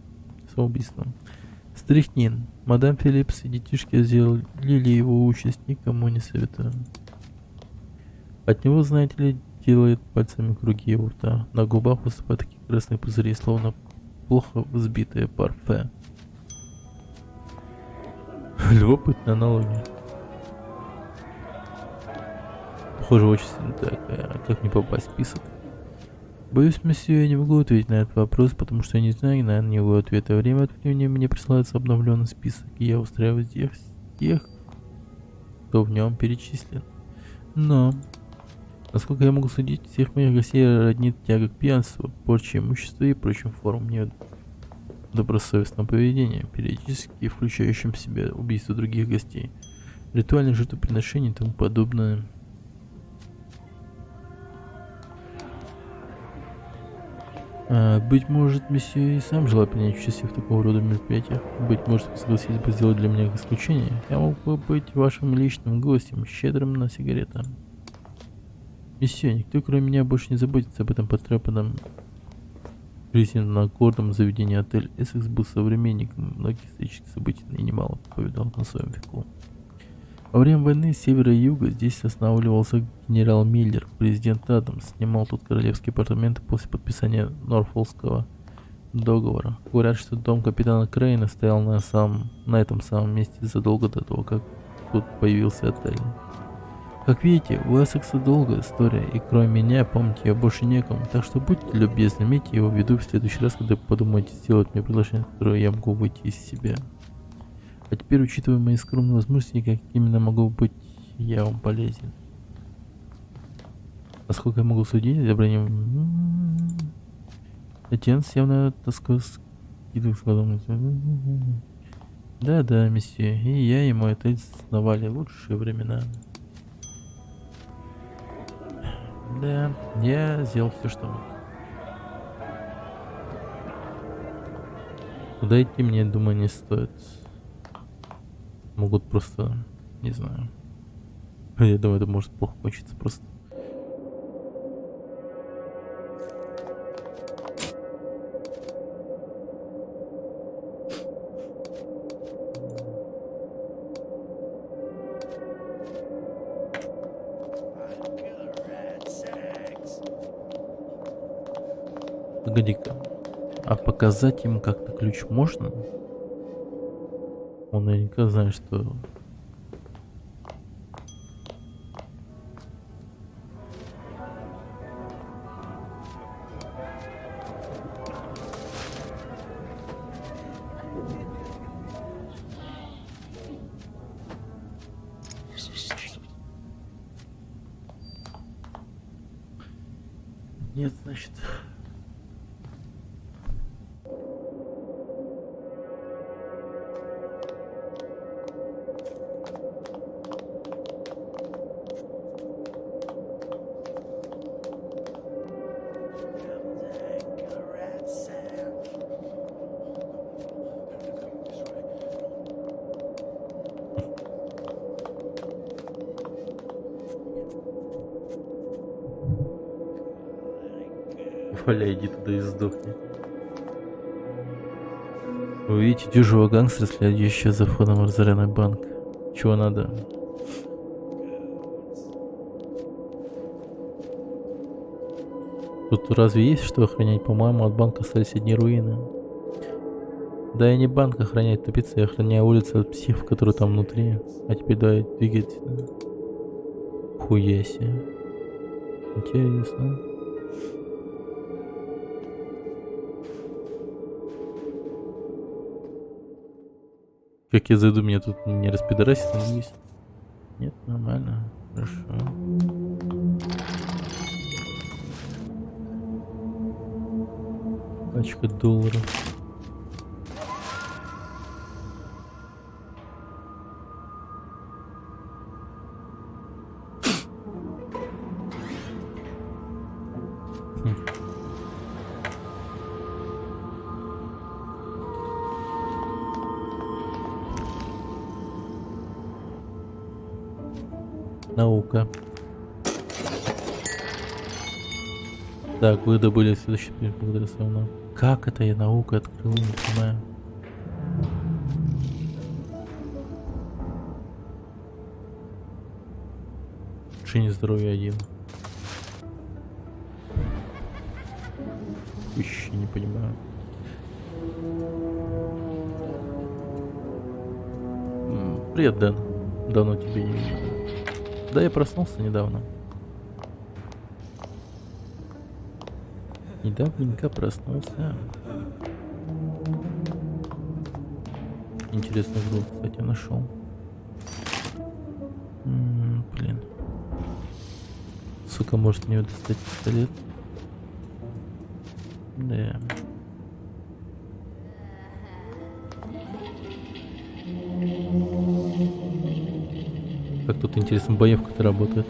самоубийством. Стряхнин. Мадам Филлипс и детишки сделали его участь, никому не советую. От него, знаете ли, делает пальцами круги его рта. На губах выступают такие красные пузыри, словно плохо взбитые парфе. Любопытная аналогия. Похоже, очень такая. Как не попасть в список? Боюсь, месье, я не могу ответить на этот вопрос, потому что я не знаю на него ответа. Время от времени мне присылается обновленный список, и я устраиваю тех, кто в нем перечислен. Но, насколько я могу судить, всех моих гостей роднит тяга к пьянству, порче имущества и прочим формам недобросовестного поведения, периодически включающим в себя убийство других гостей, ритуальные жертвоприношения и тому подобное. Быть может, месье и сам желает принять участие в такого рода мероприятиях. Быть может, вы согласитесь бы сделать для меня исключение. Я мог бы быть вашим личным гостем, щедрым на сигареты. Месье, никто кроме меня больше не заботится об этом потрепанном жизненно гордом заведении. Отель Эссекс был современником многих исторических событий и немало повидал на своем веку. Во время войны севера и юга здесь останавливался генерал Миллер. Президент Адамс снимал тут королевские апартаменты после подписания Норфолкского договора. Говорят, что дом капитана Крейна стоял на этом самом месте задолго до того, как тут появился отель. Как видите, у Эссекса долгая история, и кроме меня помнить ее больше некому, так что будьте любезны, имейте его в виду в следующий раз, когда подумаете сделать мне предложение, которое я могу выйти из себя. А теперь, учитывая мои скромные возможности, как именно могу быть я вам полезен? Насколько я могу судить, изображением... Отец явно тоской скидывает взглядом. Да, месье, и я, и мой отец знавали лучшие времена. Да, я сделал все, что мог. Куда идти, мне, думаю, не стоит. Могут просто, не знаю. Я думаю, это может плохо кончиться просто. Погоди-ка. А показать им как-то ключ можно? Он наверняка знает, что... Нет, значит... Валя, иди туда и сдохни. Вы видите дюжего гангстера, следующего за входом в разоренный банк. Чего надо? Тут разве есть что охранять? По-моему, от банка остались одни руины. Да и не банк охраняет тупицы, я охраняю улицы от психов, которые там внутри. А теперь давай двигаться. Хуяси. Интересно. Как я зайду, меня тут не распидорасит, надеюсь? Нет, нормально. Хорошо. Пачка долларов. Наука. Так, вы добыли следующий предмет благодаря своему навыку. Как это я наукой открыл, не понимаю. Улучшение здоровья 1. Вообще не понимаю. Привет, Дэн. Давно тебя не видел. Да, я проснулся недавно. Недавненько проснулся. Интересную игру, кстати, нашел. Блин. Сука, может мне достать пистолет? Да. Как тут интересно боевка-то работает.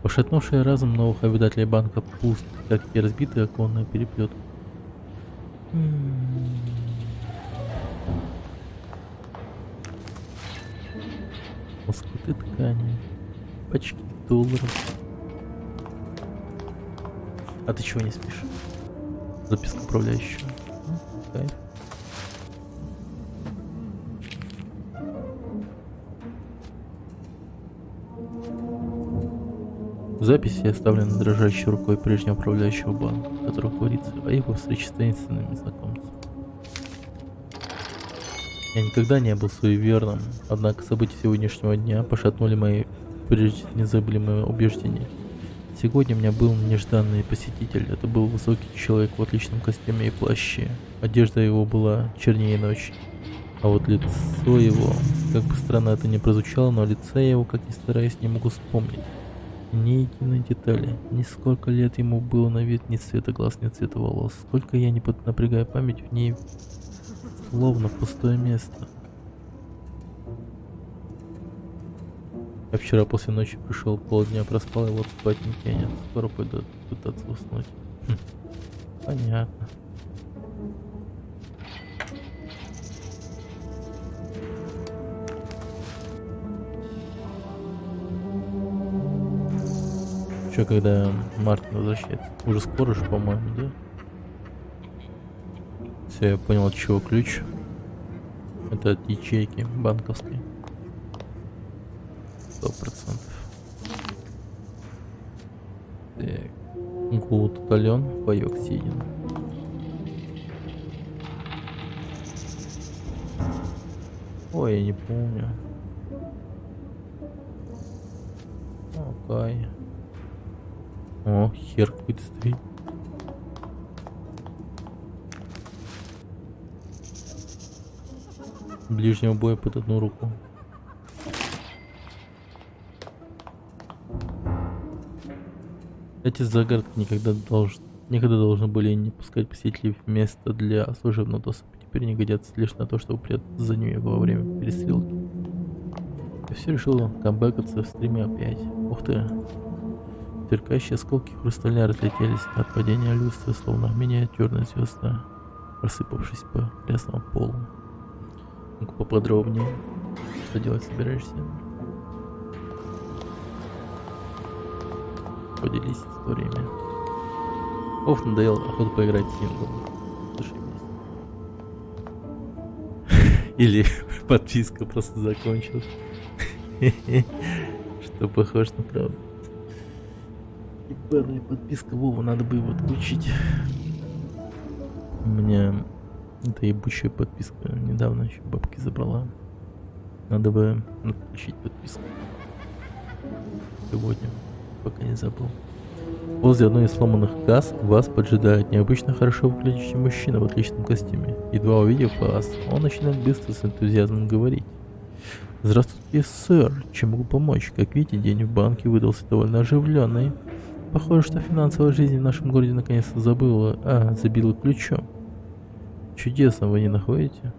Пошатнувший разум новых обитателей банка пуст, как и разбитый оконный переплет. Лоскуты ткани, пачки долларов. А ты чего не спишь? Записка управляющего. Кайф. Записи оставлены дрожащей рукой прежнего управляющего банка, который говорится о его встрече с таинственными знакомцами. Я никогда не был суеверным, однако события сегодняшнего дня пошатнули мои прежде незабываемые убеждения. Сегодня у меня был нежданный посетитель. Это был высокий человек в отличном костюме и плаще. Одежда его была чернее ночи. А вот лицо его, как бы странно это ни прозвучало, но лица его, как ни стараясь, не могу вспомнить. Ни единой детали, ни сколько лет ему было на вид, ни цвета глаз, ни цвета волос. Сколько я не напрягаю память, в ней словно пустое место. Я вчера после ночи пришел, полдня проспал, и вот спать не тянет. Скоро пойду пытаться уснуть. Понятно. Что, когда Мартин возвращается? Уже скоро же, по-моему, да? Все, я понял, от чего ключ. Это от ячейки банковской. 100%. Так. Гул утолен, паёк съеден. Ой, я не помню. Окей. О, хер какой-то стоит. Ближнего боя под одну руку. Эти загородки никогда должны были не пускать посетителей в место для служебного доступа. Теперь не годятся лишь на то, чтобы прятаться за ними во время перестрелки. Я все решил камбэкаться в стриме опять. Ух ты. Сверкающие осколки хрусталя разлетелись от падения люстры, словно миниатюрная звезда, рассыпавшись по грязному полу. Ну-ка поподробнее. Что делать собираешься? Поделись историями. Оф, надоел, охота поиграть в сингл. Или подписка просто закончилась. Что похож на правду. Ебаная подписка, Вова, надо бы его отключить. У меня эта ебучая подписка недавно еще бабки забрала. Надо бы отключить подписку. Сегодня, пока не забыл. Возле одной из сломанных касс вас поджидает необычно хорошо выглядящий мужчина в отличном костюме. Едва увидев вас, он начинает быстро с энтузиазмом говорить. Здравствуйте, сэр. Чем могу помочь? Как видите, день в банке выдался довольно оживленный. Похоже, что финансовая жизнь в нашем городе наконец-то забила ключом. Чудесно, вы не находите?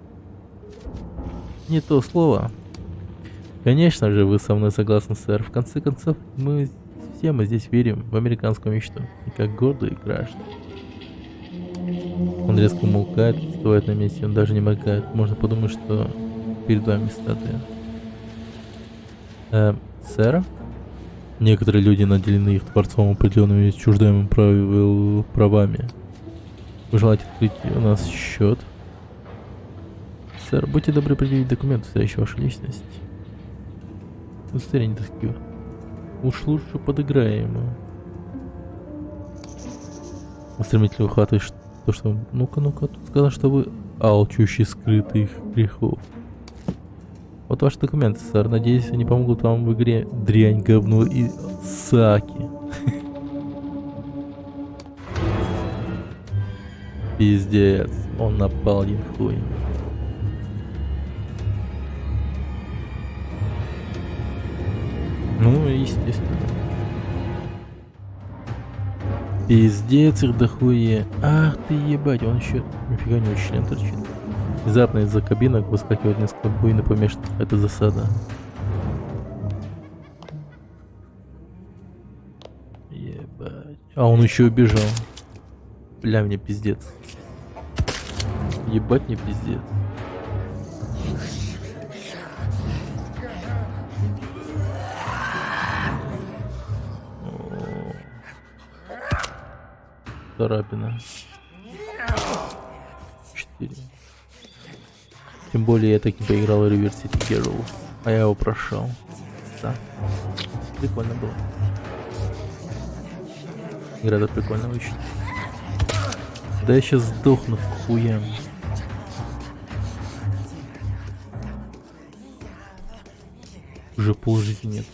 Не то слово. Конечно же, вы со мной согласны, сэр. В конце концов, все мы здесь верим в американскую мечту. И как гордые граждане. Он резко умолкает, вставает на месте, он даже не моргает. Можно подумать, что перед вами статуя. Сэр? Некоторые люди наделены их творцом определенными чуждаемыми правами. Вы желаете открыть у нас счет? Сэр, будьте добры предъявить документ, удостоверяющий вашу личность. Удостоверение такие. Уж лучше подыграем ему. Стремительно выхватываешь то, что... Ну-ка, тут сказано, что вы алчущий скрытых грехов. Вот ваши документы, сэр. Надеюсь, они помогут вам в игре дрянь, говно и саки. Пиздец. Он напал один хуй. Ну, естественно. Пиздец их дохуя. Ах ты ебать, он еще нифига не член торчит. Внезапно из-за кабинок выскакивает несколько буйно помешанных. Это засада. Ебать. А он еще убежал. Бля, мне пиздец. Ебать мне пиздец. Царапина. 4. Тем более я так не поиграл в River City Girls, а я его прошел. Да. Прикольно было. Игра-то прикольно очень. Да я сейчас сдохну к хуям. Уже полжизни нет.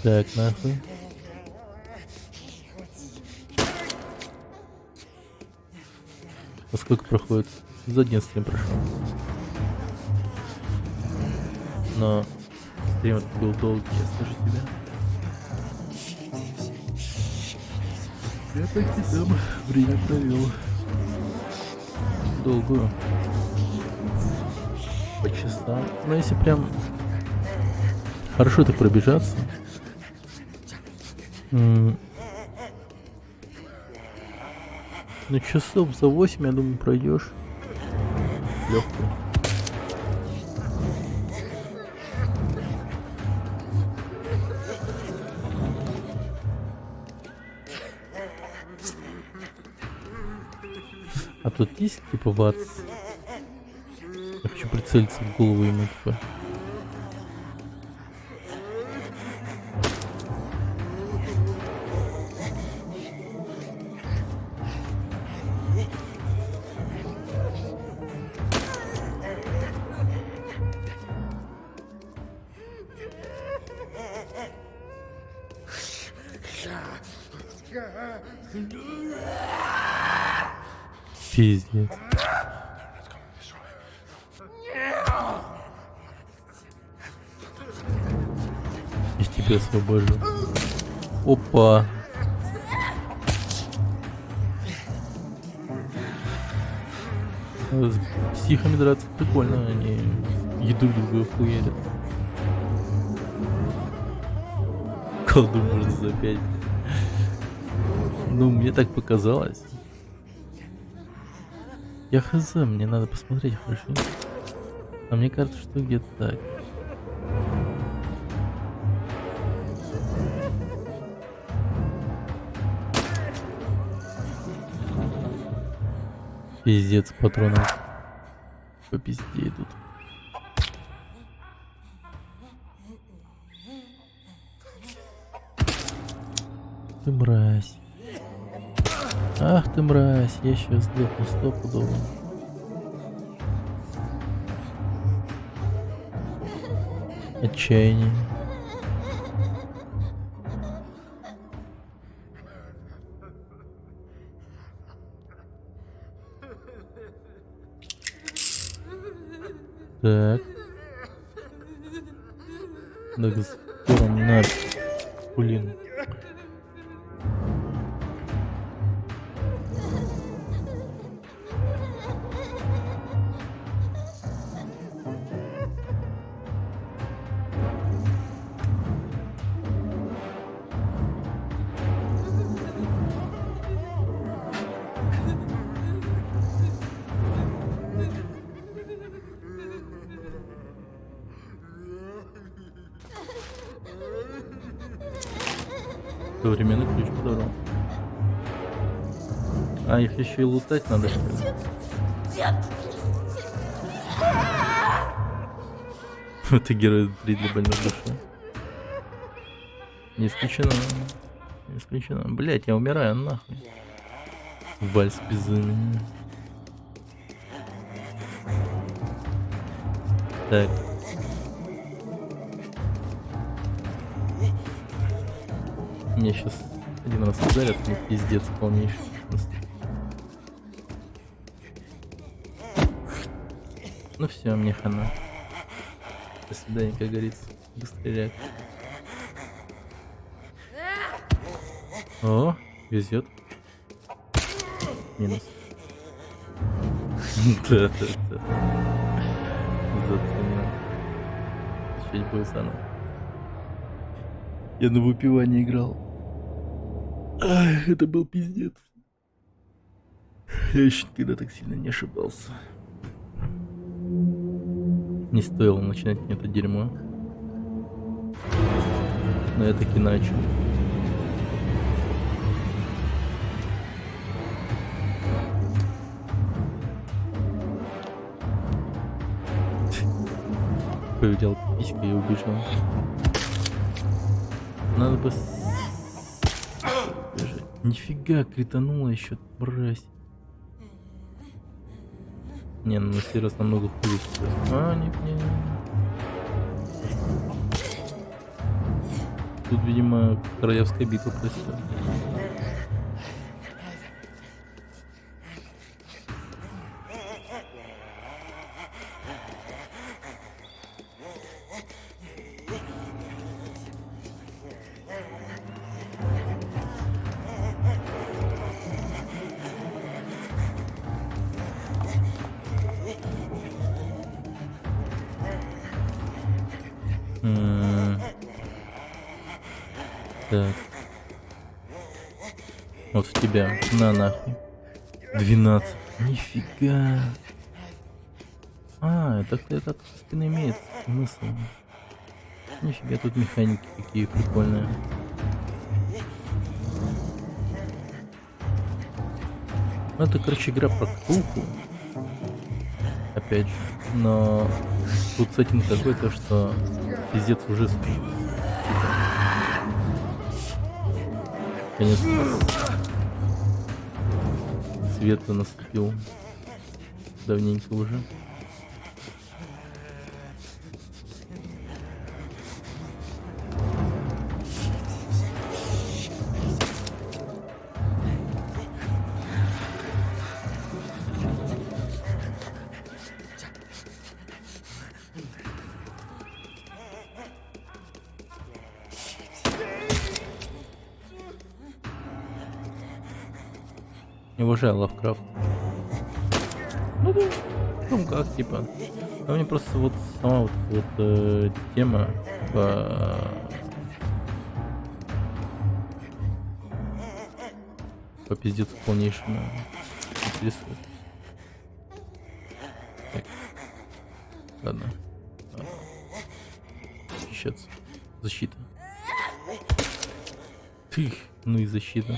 Так, нахуй. А сколько проходит? За один стрим прошел. Но стрим этот был долгий, я скажу тебе. Я таки там время провел. Долгую. По часам. Но если прям хорошо так пробежаться. Ну, часов за 8, я думаю, пройдешь. Легко. А тут есть типа ватс? Я хочу прицелиться в голову ему типа. Пиздец. Я тебя освобожу. Опа. С психами драться прикольно, они еду друг друга хуярят. Колду можно за 5. Ну, мне так показалось. Я хз, мне надо посмотреть хорошо. А мне кажется, что где-то так. Пиздец, патронов по пизде идут. Ты мразь. Ах ты мразь, я сейчас сдохну стопудово. Отчаяние. Так. Так, скором на блин. Современный ключ подобрал. А их еще и лутать надо, что ли? Это герой 3 для больной души. Не исключено. Не исключено. Блять, я умираю, нахуй. Вальс безумия. Так. Мне сейчас один раз ударят, мне пиздец полнейший. Ну все, мне хана. До свидания, как говорится. Быстрый реак. О, везет. Минус. Да. Запомнил. Чуть будет заново. Я на выпивание играл. Ай, это был пиздец. Я еще никогда так сильно не ошибался. Не стоило начинать это дерьмо. Но я таки начал. Повидел письку и убежал. Надо бы бежать. Нифига, кританула еще, мразь. Не, ну на сей раз намного хуже сейчас. А, не. Тут, видимо, королевская битва происходит. Так. Вот в тебя. На нахуй. 12. Нифига. А, это спина имеет смысл. Нифига, тут механики какие прикольные. Ну, это, короче, игра про ктулху. Опять же. Но тут сеттинг такой, то что пиздец уже конец света наступил. Давненько уже. Не уважаю Лавкрафт. Ну да, ну как, типа. А мне просто вот сама вот тема по пиздецу полнейшему интересует. Так. Ладно. Защищаться. Защита. Тых, ну и защита.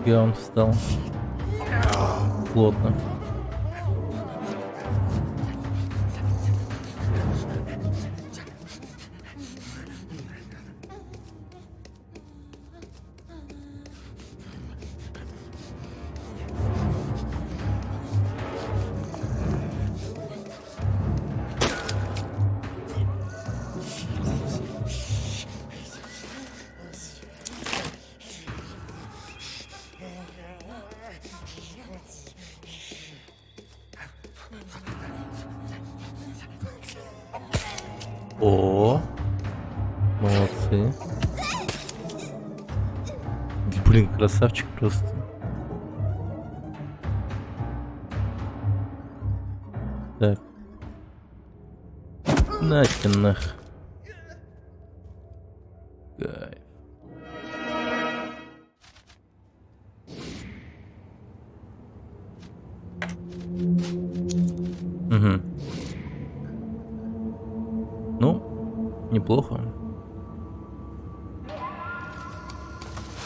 И он встал плотно. О, молодцы. Блин, красавчик просто. Так. На-те нах. Кайф. Угу. Ну, неплохо.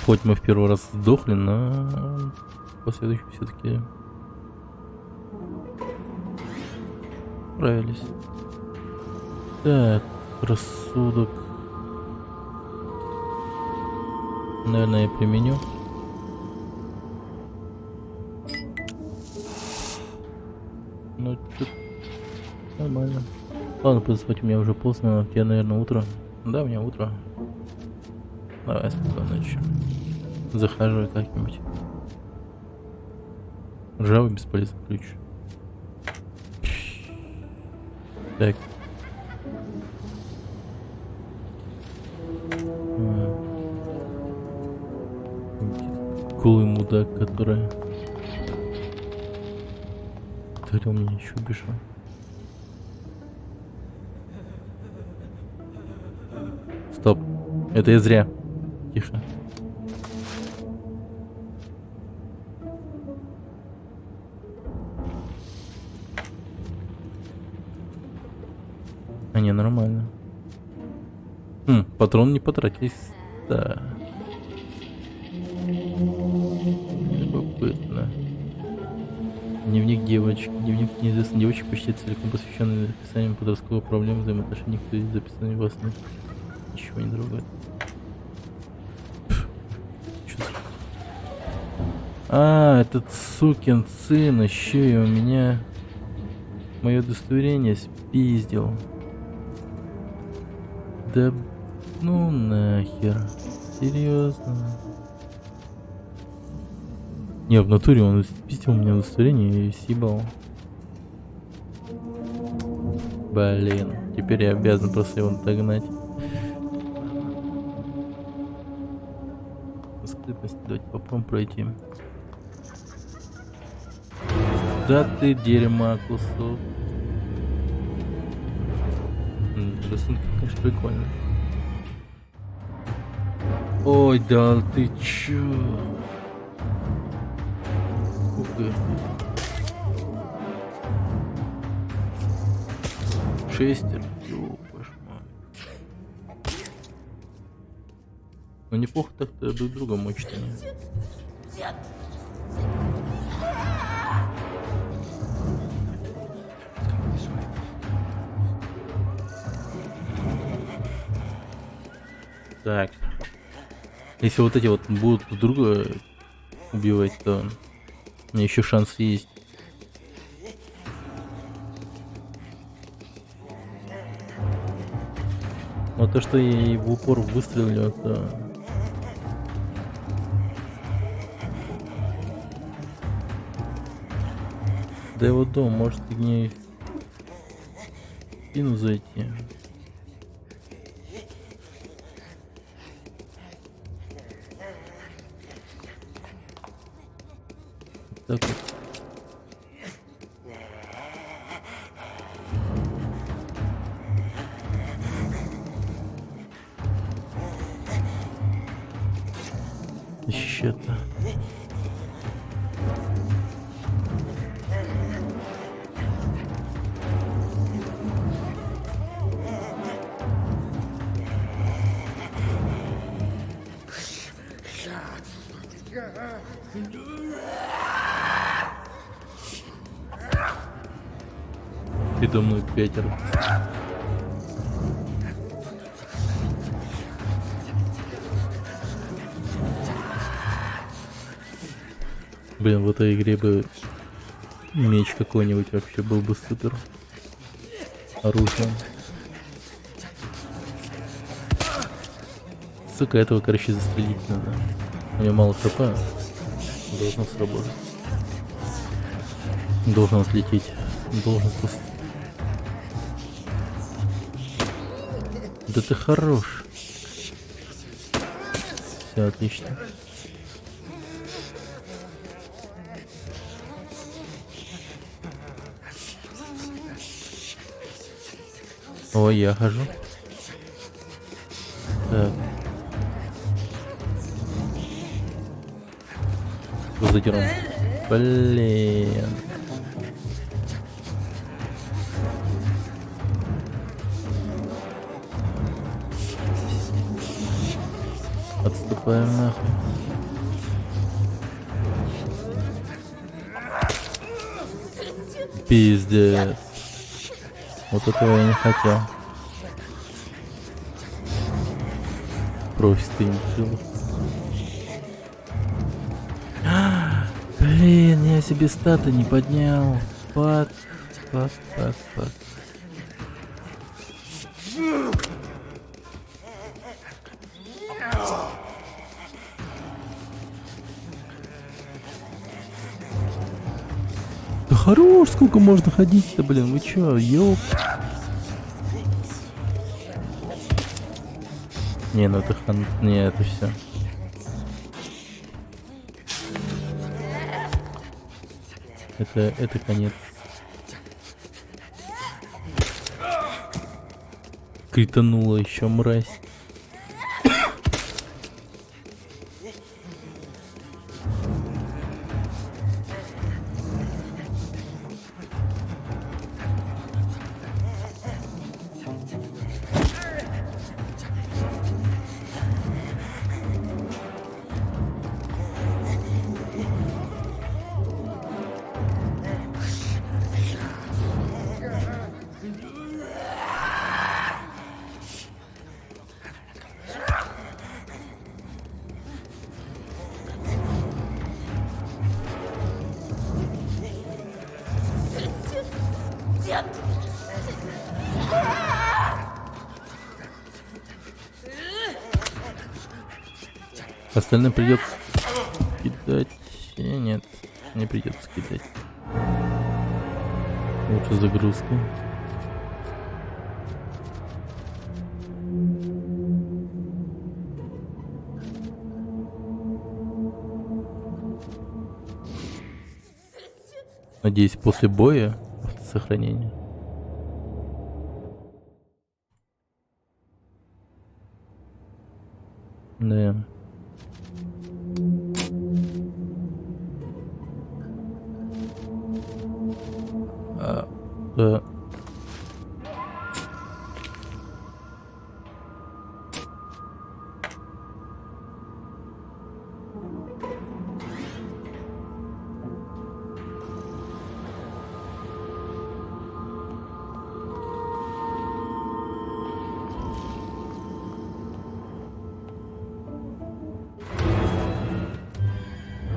Хоть мы в первый раз сдохли, но последующие все-таки справились. Так, рассудок. Наверное, я применю. Ну, тут нормально. Ладно, поспать, у меня уже поздно. У тебя, наверное, утро. Да, у меня утро. Давай, спокойной ночи. Захожу как-нибудь. Ржавый бесполезный ключ. Так. Голый мудак, который меня еще убежал. Стоп. Это я зря. Тихо. А не, нормально. Патроны не потратились. Да. Любопытно. Дневник девочки. Дневник неизвестной девочки почти целиком посвященный описанием подростковых проблем, взаимоотношений, кто из записанных вас ничего не трогает. Этот сукин сын еще и у меня мое удостоверение спиздил. Да ну нахер. Серьезно. Не, в натуре он спиздил у меня удостоверение и съебал. Блин, теперь я обязан просто его догнать. Скрытность, давайте попробуем пройти. Да ты дерьма кусок. Рисунки, конечно, прикольные. Ой, да ты чё? Шестер, ёпошмай. Ну неплохо так-то друг друга мочить они. Так. Если вот эти вот будут друг друга убивать, то у меня еще шанс есть. Но то, что я ей в упор выстрелил, это... Да его дом, может к ней в спину зайти. Так вот. Щета. Передо мной 5. Блин, в этой игре бы меч какой-нибудь вообще был бы супер оружием. Сука, этого, короче, застрелить надо. У меня мало хп. Должно сработать. Должен отлететь. Должен просто... Да ты хорош. Все отлично. Ой, я хожу. Так. Задером. Блин. Отступаем нахуй. Пиздец. Вот этого я не хотел. Кровь стынет. Блин, я себе статы не поднял. Фак. Да хорош, сколько можно ходить-то, блин, вы чё, ёп. Не, ну это не, это все. Это конец. Кританула еще мразь. Остальным придется кидать. Нет, не придется кидать. Лучше загрузка. Надеюсь, после боя автосохранение. Да. Да.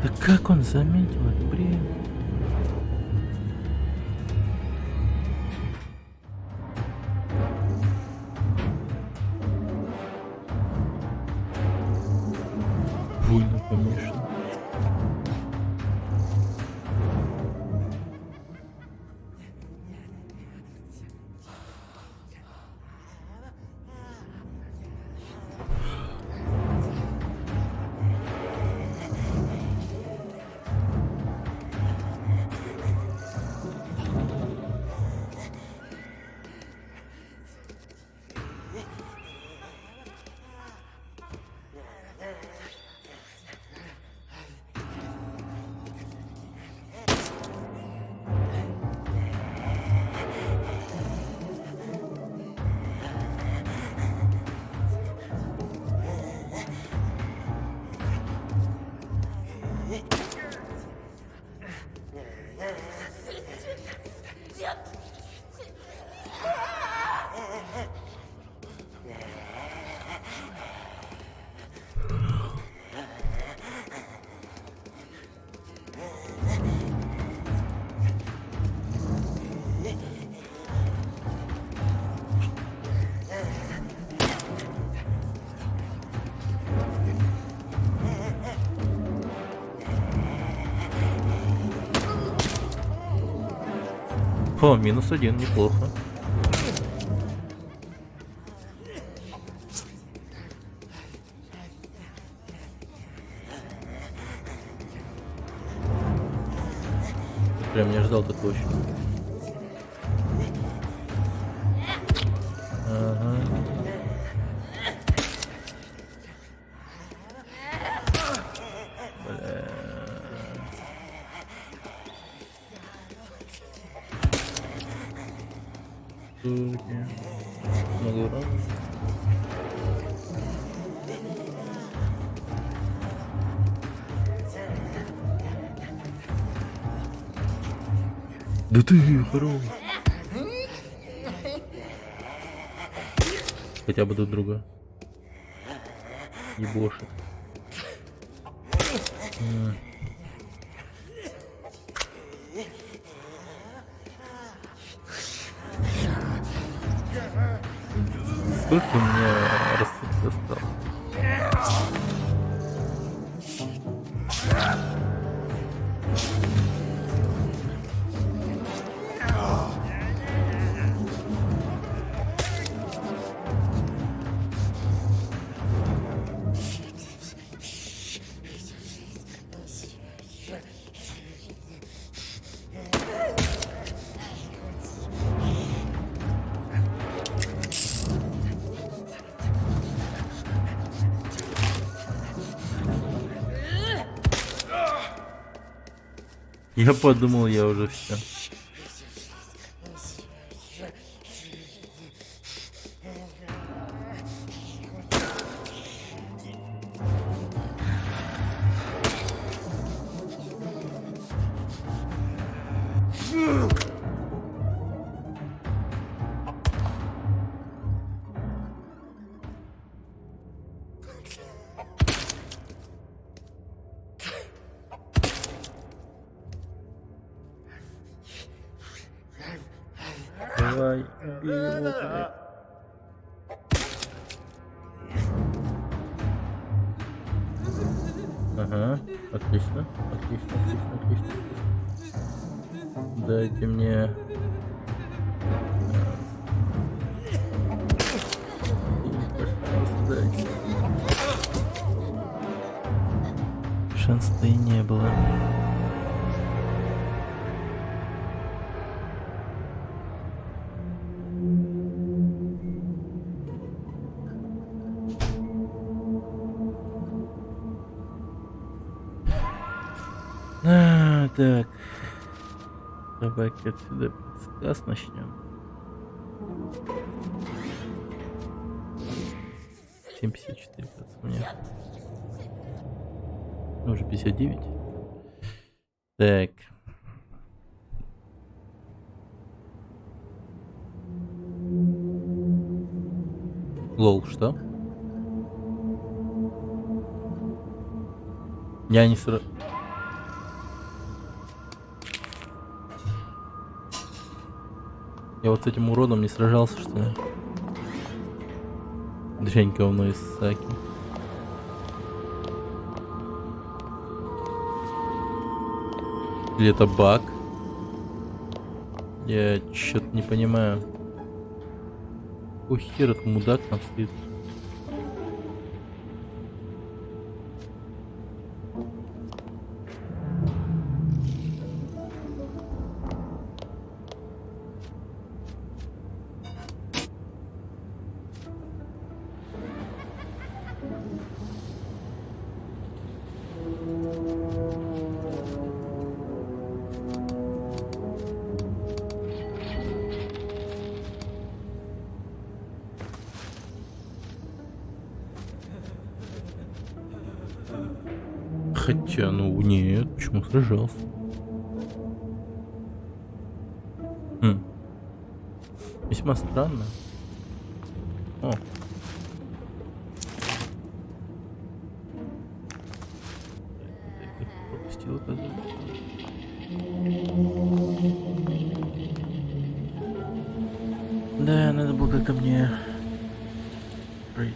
Да как он заметил это, блин? Буйно помешан. О, -1, неплохо. Прям не ожидал такого еще. Ага. Бля. Много урона. Да ты, хорош. Хотя бы друг друга ебошит. Сколько у меня расцветки осталось? Я подумал, я уже все. Давай, убей его, блядь. Ага, отлично, отлично, отлично, отлично. Дайте мне... Пожалуйста, дайте. Шанса-то и не было. Так, давай-ка отсюда подсказ начнем. 7,54 у меня. Ну, уже 59. Так. Лол, что? Я не сразу... Я вот с этим уродом не сражался, что ли? Дрянь говно из Саки. Или это баг? Я чё-то не понимаю. Какой хер этот мудак там стоит? Хотя, ну нет, почему сражался? Весьма странно. О. Пропустил, оказывается. Да, надо было как-то мне пройти.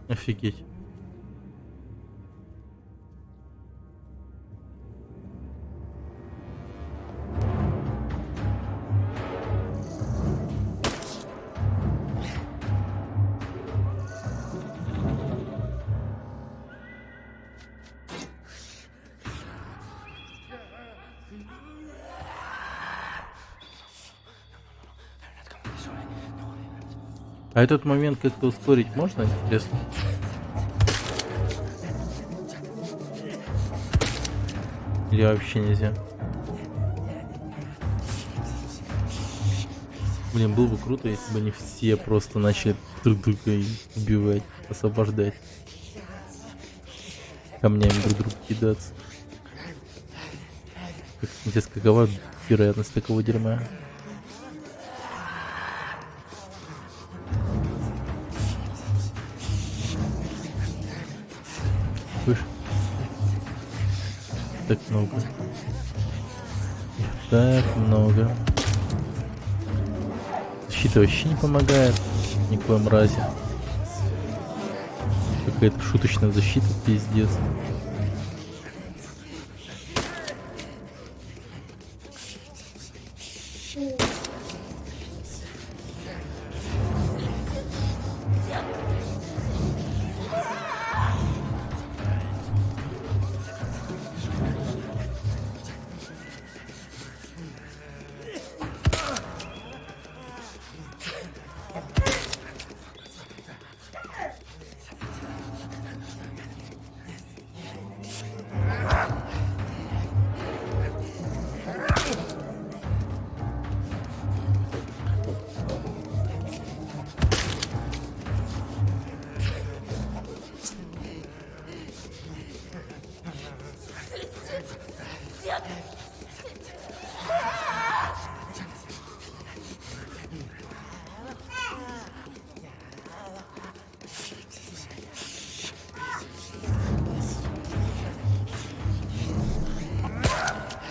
Офигеть. А этот момент как-то ускорить можно, интересно? Или вообще нельзя? Блин, было бы круто, если бы они все просто начали друг друга убивать, освобождать. Камнями друг друга кидаться. Как, интересно, какова вероятность такого дерьма? Выше. Так много. Так много. Защита вообще не помогает. Ни в коем разе. Какая-то шуточная защита, пиздец.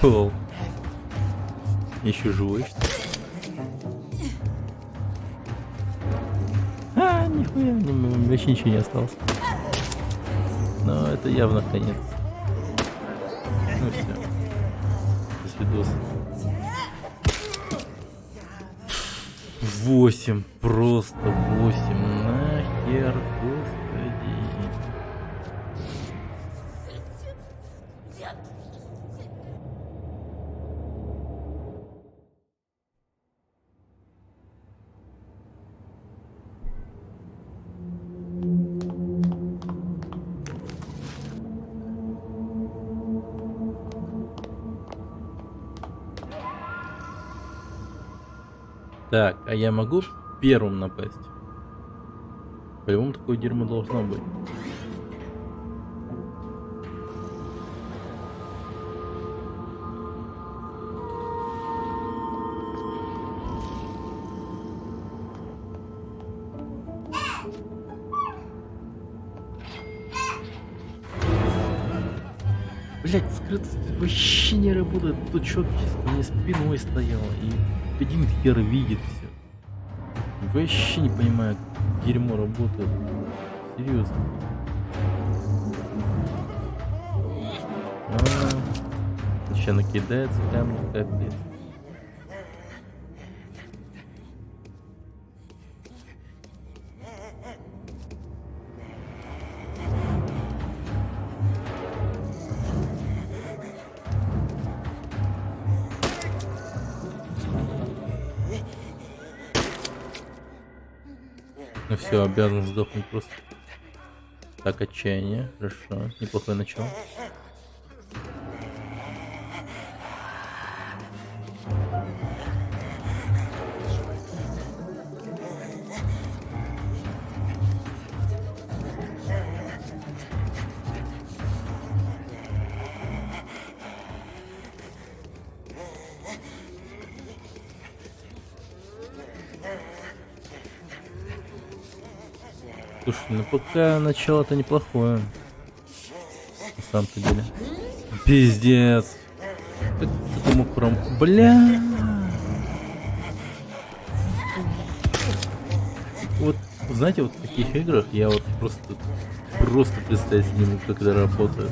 Пол. Еще живой, что ли? Нихуя, вообще ничего не осталось. Но это явно конец. Ну все. До свидос. 8. Просто 8. Нахер, господи. Так, а я могу первым напасть? По-любому такое дерьмо должно быть. Блять, скрытность вообще не работает. Тут чувак ко мне спиной стоял и один хер видит все. Вообще не понимаю, как дерьмо работает. Серьезно. Сейчас накидается камни, капец. Ну все, обязан сдохнуть просто. Так, отчаяние. Хорошо, неплохое начало. Слушай, ну пока начало-то неплохое. На самом-то деле. Пиздец. Как ты мог прям... Бля. Вот, знаете, вот в таких играх я вот просто представить не могу, как это работает.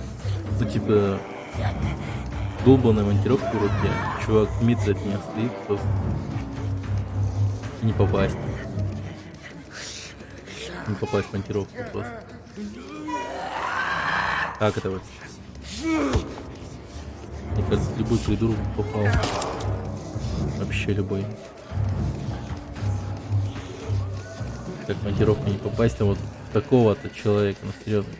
Ну типа... долбаная монтировка в руке. Чувак метр от меня стоит просто. И не попасть. Не попасть в монтировку просто. Как это вот? Мне кажется, любой придурок попал. Вообще любой. Как монтировку не попасть, а вот такого-то человека, ну серьезно.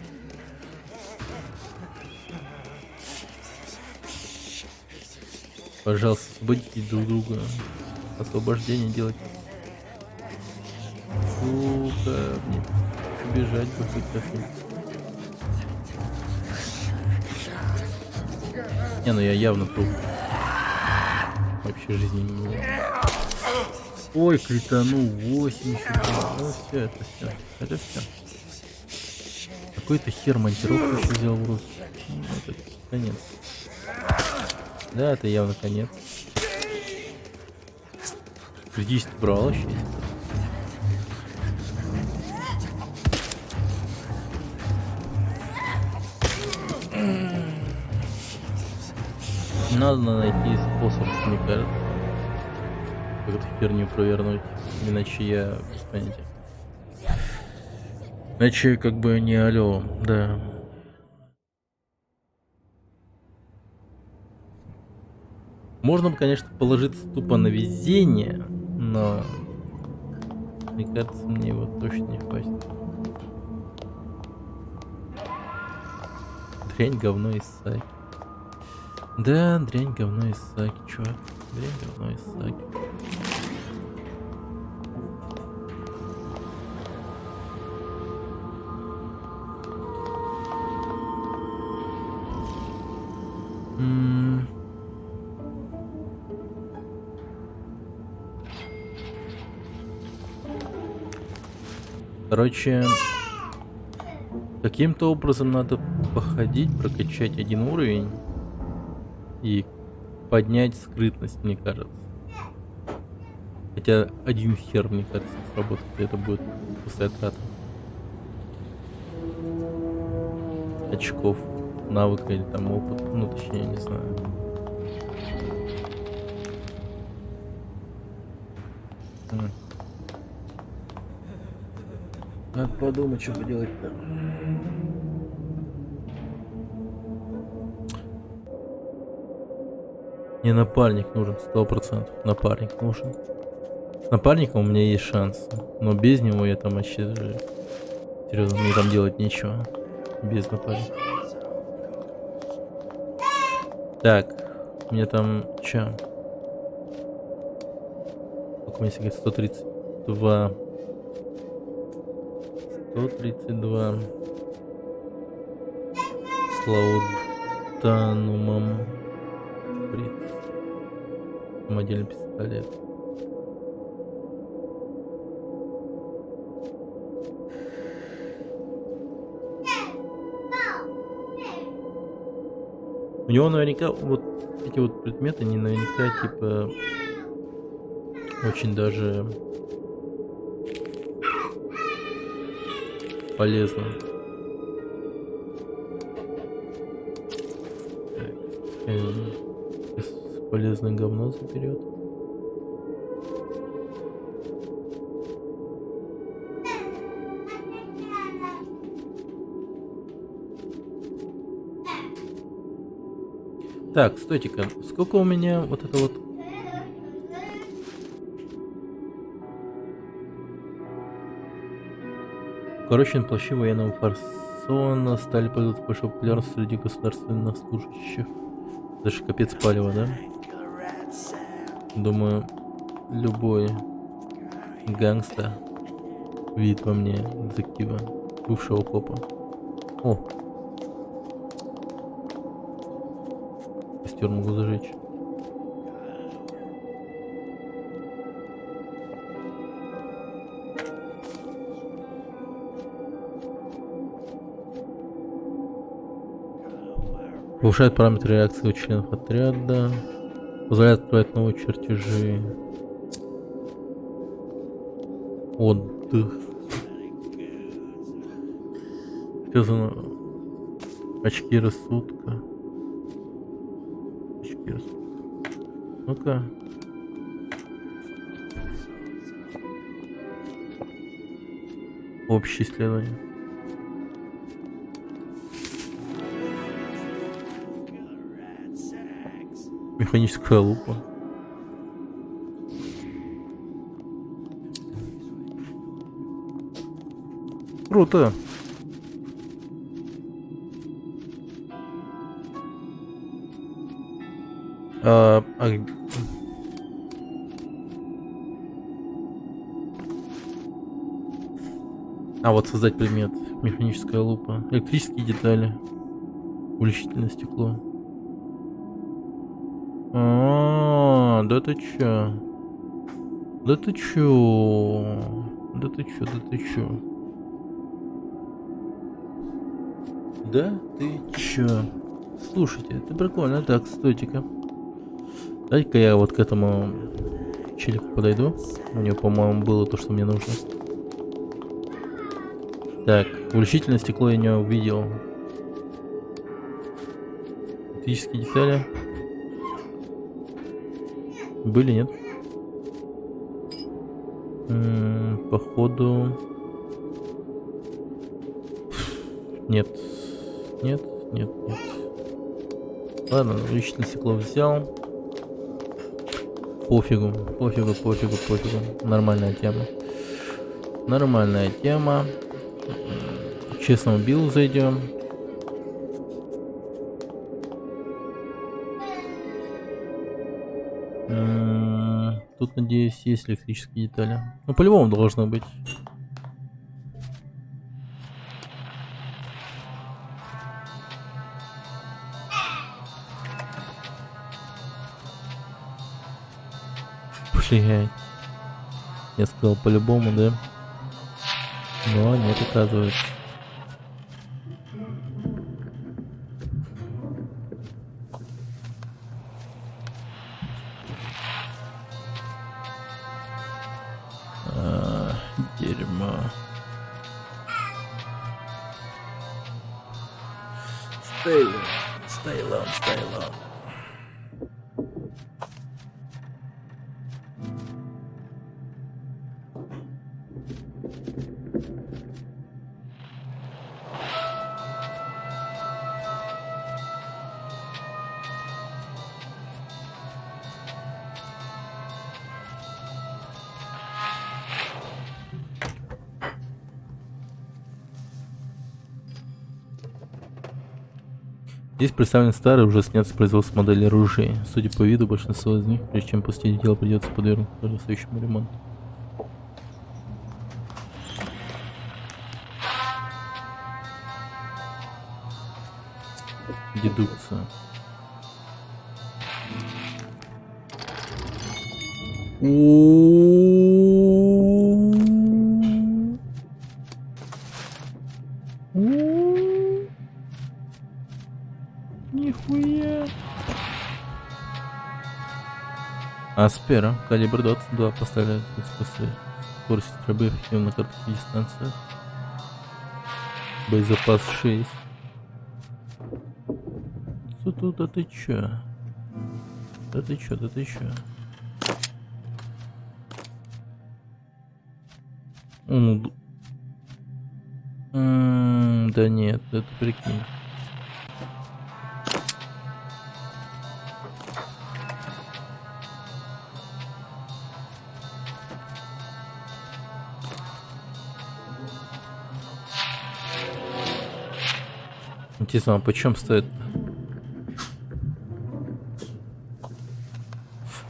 Пожалуйста, освободите друг друга. Освобождение делать. Сука, мне убежать бы хоть как-нибудь. Не, ну я явно труп. Вообще жизни не было. Ой, кританул 80. Ну все, это все. Это все. Какой-то хер монтировку еще взял в рот. Ну, это конец. Да, это явно конец. Критически брал вообще. Надо найти способ, мне кажется, как эту херню провернуть. Иначе я без понятия. Иначе как бы не алло, да. Можно бы, конечно, положиться тупо на везение, но мне кажется, мне его точно не хватит. Дрянь, говно и саки. Да, дрянь, говно и саки, чувак. Дрянь, говно и саки. Короче, каким-то образом надо походить, прокачать один уровень и поднять скрытность, мне кажется. Хотя один хер, мне кажется, сработает, это будет пустая трата очков, навыка или там опыт, ну точнее, не знаю. Надо подумать, что поделать-то. Мне напарник нужен, 100%. Напарник нужен. С напарником у меня есть шанс. Но без него я там вообще... Серьезно, мне там делать нечего. Без напарника. Так. Мне там... Чё? Сколько у меня говорит? 132. 132. С лауданумом. Самодельный пистолет. У него наверняка вот эти вот предметы, они наверняка типа очень даже полезно. Полезное говно заберет. Так, стойте-ка, сколько у меня вот это вот... Укороченные плащи военного фасона стали пользоваться большой популярностью среди государственных служащих. Даже капец палево, да? Думаю, любой гангста видит во мне детектива, бывшего копа. О! Костер могу зажечь. Повышает параметры реакции у членов отряда. Позволяет открывать новые чертежи. Отдых. Что за... Очки рассудка. Очки рассудка. Ну-ка. Общее исследование. Механическая лупа. Круто. А, вот создать предмет. Механическая лупа. Электрические детали. Увеличительное стекло. Да ты чё? Да ты чё? Да ты чё? Да ты чё? Да ты чё? Слушайте, это прикольно. Так, стойте-ка. Дай-ка я вот к этому челику подойду. У него, по-моему, было то, что мне нужно. Так, увеличительное стекло я не увидел. Электрические детали. Были, нет? Походу... Нет. Нет, нет, нет. Ладно, увеличительное стекло взял. Пофигу, пофигу, пофигу, пофигу. Нормальная тема. Нормальная тема. К честному биллу зайдем. Тут, надеюсь, есть электрические детали. Ну, по-любому должно быть. Блядь. Я сказал по-любому, да? Но нет, оказывается. Дерьмо. Стейлон. Здесь представлены старые, уже снят с производства модели оружия. Судя по виду, большинство из них, прежде чем пустить дело, придется подвергнуть соответствующему ремонту. Дедукция. Нихуя. Аспера, калибр 22 поставляет скорость стрельбы эффективно на коротких дистанциях. Боезапас 6. Тут, да ты чё? Да ты чё? Да нет, это прикинь. Интересно, а почем стоит?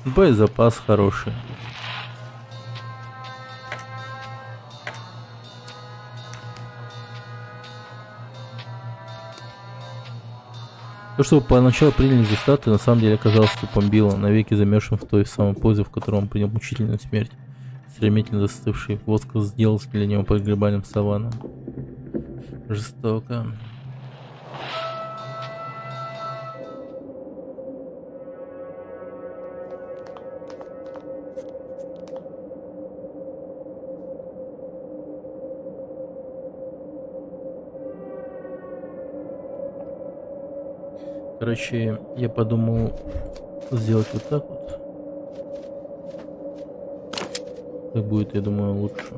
Боезапас хороший. То, что вы поначалу приняли за статую, на самом деле оказалось тупом Билла, навеки замерзшим в той самой позе, в которой он принял мучительную смерть. Стремительно застывший воск сделался для него погребальным саваном. Жестоко. Короче, я подумал сделать вот так вот. Так будет, я думаю, лучше.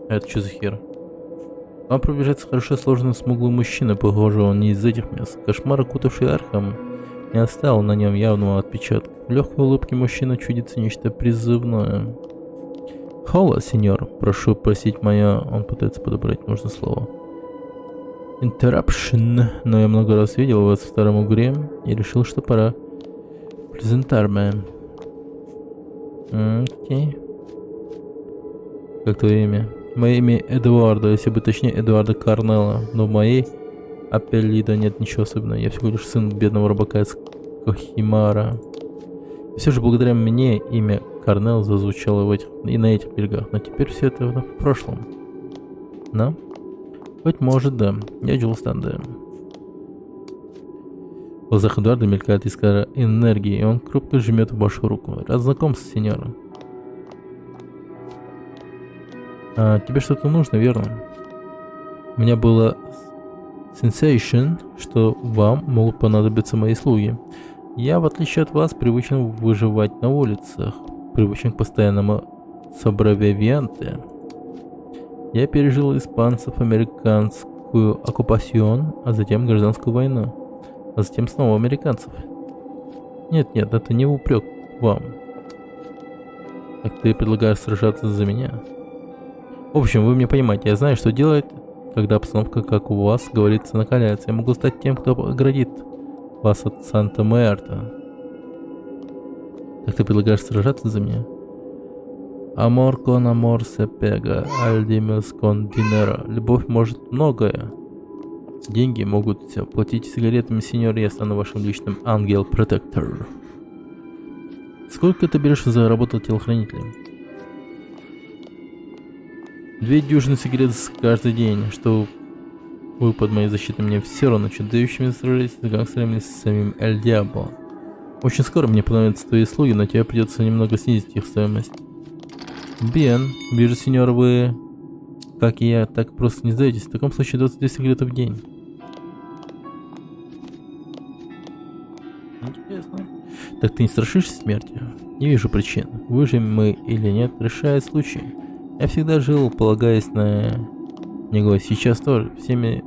А это что за хер? Вам приближается хорошо сложенный смуглый мужчина, похоже, он не из этих мест. Кошмар, окутавший Архам, не оставил на нем явного отпечатка. В легкой улыбке мужчины чудится нечто призывное. «Холла, сеньор, прошу просить мое...» Он пытается подобрать нужное слово. «Interruption, но я много раз видел вас в старом угре и решил, что пора. Презентарме». Окей. Как твое имя? Мое имя Эдуардо, если бы точнее Эдуардо Карнелло, но в моей апеллидо нет ничего особенного. Я всего лишь сын бедного рыбака из Кохимара. И все же благодаря мне имя Карнелл зазвучало и на этих берегах, но теперь все это в прошлом. Но? Быть может, да. Я Джул Станде. В глазах Эдуарда мелькает искра энергии, и он крупно жмет в вашу руку. Рад знакомству, сеньора. Тебе что-то нужно, верно? У меня было sensation, что вам могут понадобиться мои слуги. Я, в отличие от вас, привычен выживать на улицах, привычен к постоянному собравивианте. Я пережил испанцев, американскую оккупацион, а затем гражданскую войну, а затем снова американцев. Нет, это не упрек вам. Так ты предлагаешь сражаться за меня? В общем, вы меня понимаете, я знаю, что делать, когда обстановка, как у вас, говорится, накаляется. Я могу стать тем, кто оградит вас от Санта-Мерта. Так ты предлагаешь сражаться за меня? Амор кон амор се пега, альдимес кон динера. Любовь может многое. Деньги могут все. Платите сигаретами, сеньор, я стану вашим личным ангел-протектор. Сколько ты берешь за работу телохранителем? 2 дюжины сигарет каждый день, что вы под моей защитой мне все равно, чудающими сражались с гангстерами или с самим Эль Диабло. Очень скоро мне понадобятся твои услуги, но тебе придется немного снизить их стоимость. Бен, вижу, сеньор, вы, как и я, так просто не сдаетесь. В таком случае 22 сигареты в день. Интересно. Так ты не страшишься смерти? Не вижу причин. Выживем мы или нет, решает случай. Я всегда жил, полагаясь на него. Сейчас тоже. Всеми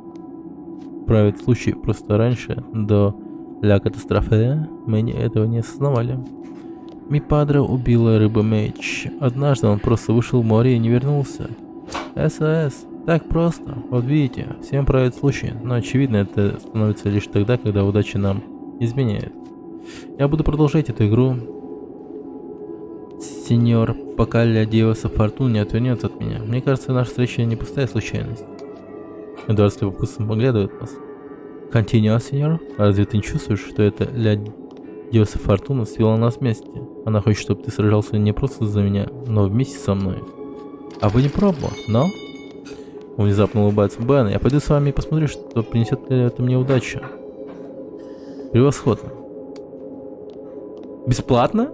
правит случай. Просто раньше, до ля катастрофы, мы этого не осознавали. Ми падре убила рыба меч. Однажды он просто вышел в море и не вернулся. СОС. Так просто. Вот видите, всем правит случай. Но очевидно, это становится лишь тогда, когда удача нам изменяет. Я буду продолжать эту игру, сеньор, пока Ля Диоса Фортун не отвернется от меня. Мне кажется, наша встреча не пустая случайность. Эдуард с любопытством оглядывает нас. Континуа, сеньор? Разве ты не чувствуешь, что это Ля Диоса Фортуна свела нас вместе? Она хочет, чтобы ты сражался не просто за меня, но вместе со мной. А вы не пробовали, но? Внезапно улыбается Бен. Я пойду с вами и посмотрю, что принесет ли это мне удачу. Превосходно. Бесплатно?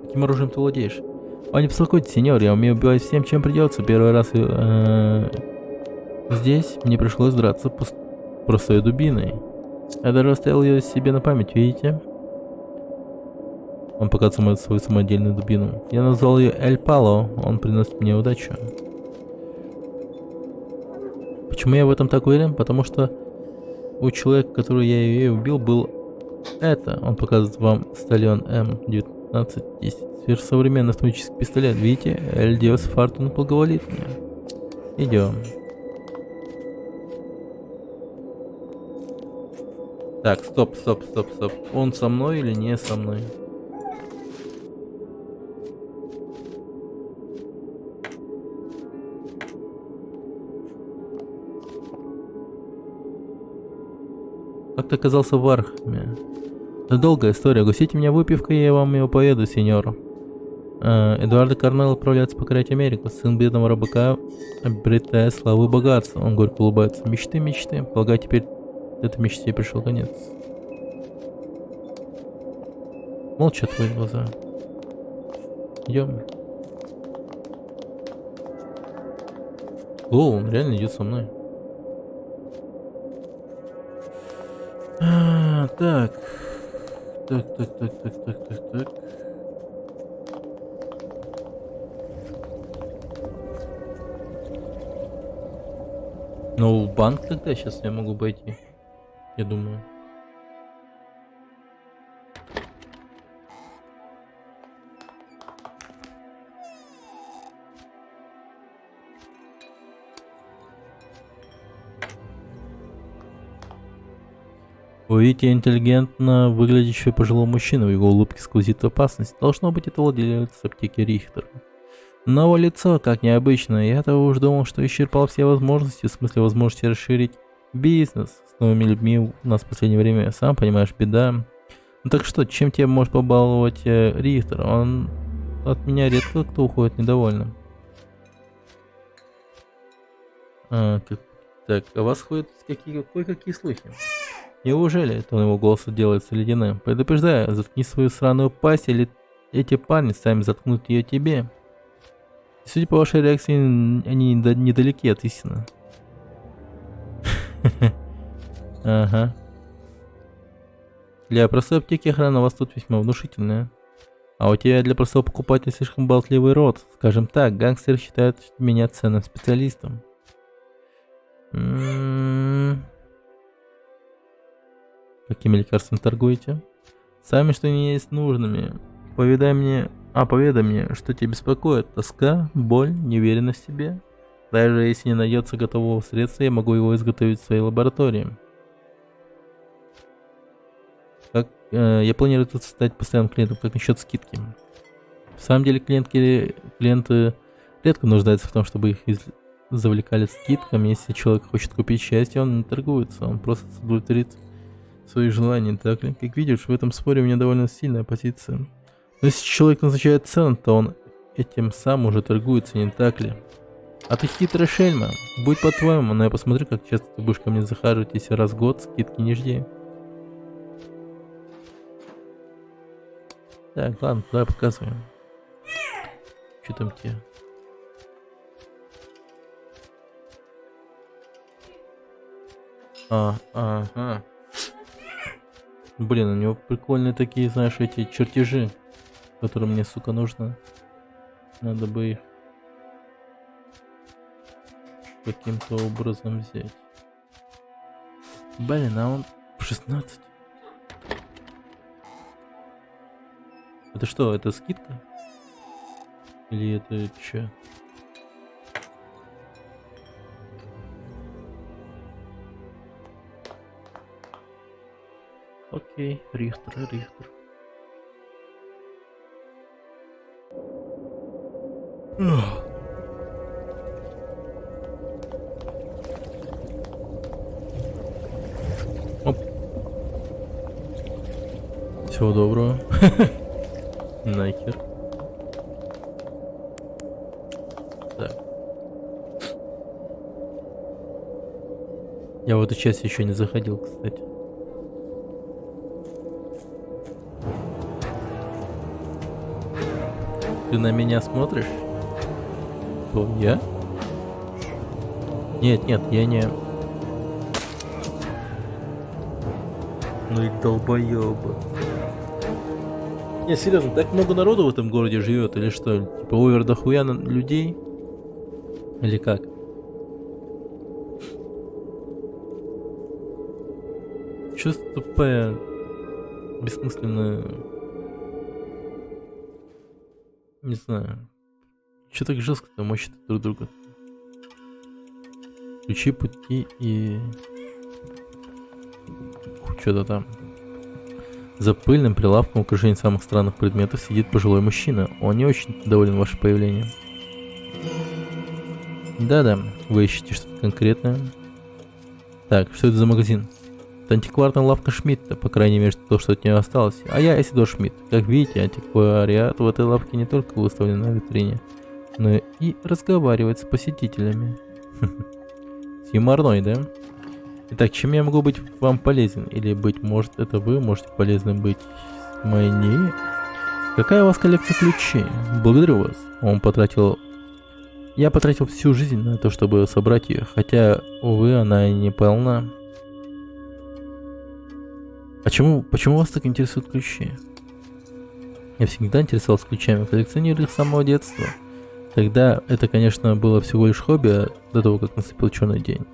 Каким оружием ты владеешь? О, не беспокойтесь, сеньор, я умею убивать всем, чем придется. Первый раз здесь мне пришлось драться простой дубиной. Я даже оставил ее себе на память, видите? Он показывает свою самодельную дубину. Я назвал ее Эль Пало, он приносит мне удачу. Почему я в этом так уверен? Потому что у человека, который я ее убил, был это. Он показывает вам Сталион М1910. Сверхсовременный автоматический пистолет. Видите? Эль Диос Фортун благоволит мне. Идем. Так, стоп. Он со мной или не со мной? Как ты оказался в Архаме? Это долгая история. Угостите меня выпивкой, и я вам ее поведу, сеньор. Эдуардо Карнелло отправляется покорять Америку. Сын бедного рыбака, обретая славу и богатство. Он горько улыбается. Мечты. Полагаю, теперь этой мечте пришел конец. Молча твои глаза. Идем. О, он реально идет со мной. Так. Ну, в банк тогда сейчас я могу пойти. Я думаю. Вы видите интеллигентно выглядящего пожилого мужчину, в его улыбке сквозит опасность. Должно быть, это владелец аптеки Рихтер. Но его лицо как необычно, я-то уж думал, что исчерпал все возможности, в смысле возможности расширить бизнес с новыми людьми у нас в последнее время, сам понимаешь, беда. Ну так что, чем тебя может побаловать Рихтер? Он от меня редко кто уходит недовольным. Так, а вас ходят кое-какие слухи. Неужели это его голос делается ледяным? Предупреждаю, заткни свою сраную пасть, или эти парни сами заткнут ее тебе. Судя по вашей реакции, они недалеки от истины. Ага. Для простой аптеки охрана у вас тут весьма внушительная. А у тебя для простого покупателя слишком болтливый рот. Скажем так, гангстеры считают меня ценным специалистом. Какими лекарствами торгуете? Сами что не есть нужными. Поведай мне, что тебя беспокоит. Тоска, боль, неуверенность в себе. Даже если не найдется готового средства, я могу его изготовить в своей лаборатории. Я планирую тут стать постоянным клиентом, как насчет скидки. В самом деле клиенты редко нуждаются в том, чтобы их завлекали скидками. Если человек хочет купить счастье, он не торгуется, он просто удовлетворит свои желания, так ли? Как видишь, в этом споре у меня довольно сильная позиция. Но если человек назначает цену, то он этим сам уже торгуется, не так ли? А ты хитрая шельма. Будь по-твоему, но я посмотрю, как часто ты будешь ко мне захаживать, если раз в год скидки не жди. Так, ладно, давай показываем. Что там тебе? Ага. Блин, у него прикольные такие, знаешь, эти чертежи, которые мне, сука, нужно. Надо бы их каким-то образом взять. Блин, а он 16. Это что, это скидка? Или это чё? Окей, Рихтер. Оп. Всего доброго. Нахер. Так. Я в эту часть еще не заходил, кстати. Ты на меня смотришь? Кто, я? Нет, я не... Ну и долбоёбы. Не, серьезно, так много народу в этом городе живет или что? Типа овер дохуя людей? Или как? Чувство тупая, бессмысленная... Не знаю. Че так жестко-то мочат друг друга? Ключи, пути и... Что-то там. За пыльным прилавком в окружении самых странных предметов сидит пожилой мужчина. Он не очень доволен вашим появлением. Да-да, вы ищете что-то конкретное. Так, что это за магазин? Это антикварная лавка Шмидта, по крайней мере, то, что от нее осталось. А я Исидор Шмидт. Как видите, антиквариат в этой лавке не только выставлен на витрине, но и разговаривает с посетителями. Юморной, да? Итак, чем я могу быть вам полезен? Или, быть может, это вы можете полезным быть мне? Какая у вас коллекция ключей? Благодарю вас. Я потратил всю жизнь на то, чтобы собрать ее, хотя, увы, она и не полна. Почему вас так интересуют ключи? Я всегда интересовался ключами, коллекционирую их с самого детства. Тогда это, конечно, было всего лишь хобби, до того, как наступил черный день.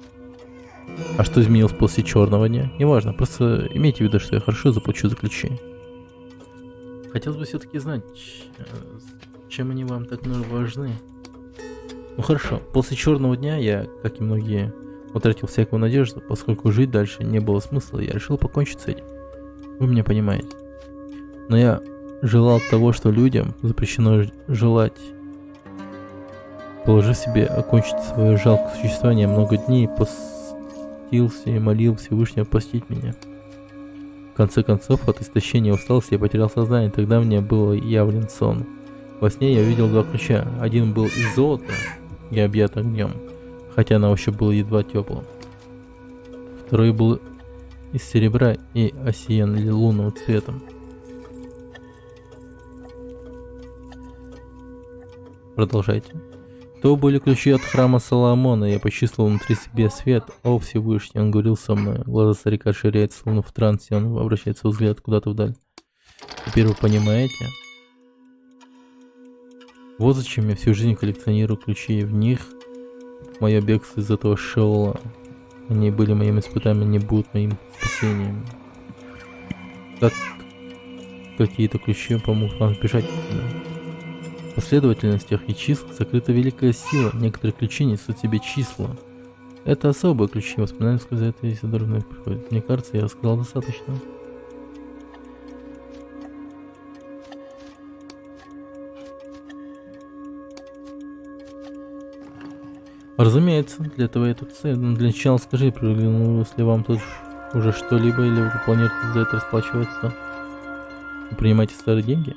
А что изменилось после черного дня? Неважно, просто имейте в виду, что я хорошо заплачу за ключи. Хотелось бы все-таки знать, чем они вам так важны. Ну хорошо, после черного дня я, как и многие, утратил всякую надежду, поскольку жить дальше не было смысла, я решил покончить с этим. Вы меня понимаете. Но я желал того, что людям запрещено желать. Положив себе окончить свое жалкое существование много дней, постился и молил Всевышнего простить меня. В конце концов, от истощения и усталости я потерял сознание, тогда мне был явлен сон. Во сне я увидел два ключа. Один был из золота и объят огнем, хотя на ощупь был едва теплым. Второй был из серебра и осиян лунным цветом. Продолжайте. То были ключи от храма Соломона. Я почувствовал внутри себя свет. О, Всевышний, он говорил со мной. Глаза старика ширяются, словно в трансе. Он обращается взгляд куда-то вдаль. Теперь вы понимаете? Вот зачем я всю жизнь коллекционирую ключи. В них мое бегство из этого Шеола. Они были моим испытанием, не будут моим спасением. Как какие-то ключи помогут вам сбежать отсюда. В последовательностях и числах закрыта великая сила. Некоторые ключи несут в себе числа. Это особые ключи. Воспоминания сказать, если дурно приходит. Мне кажется, я рассказал достаточно. Разумеется, для этого я тут стою. Но для начала скажи, приглянулось ли вам тут уже что-либо, или вы планируете за это расплачиваться? Вы принимаете старые деньги?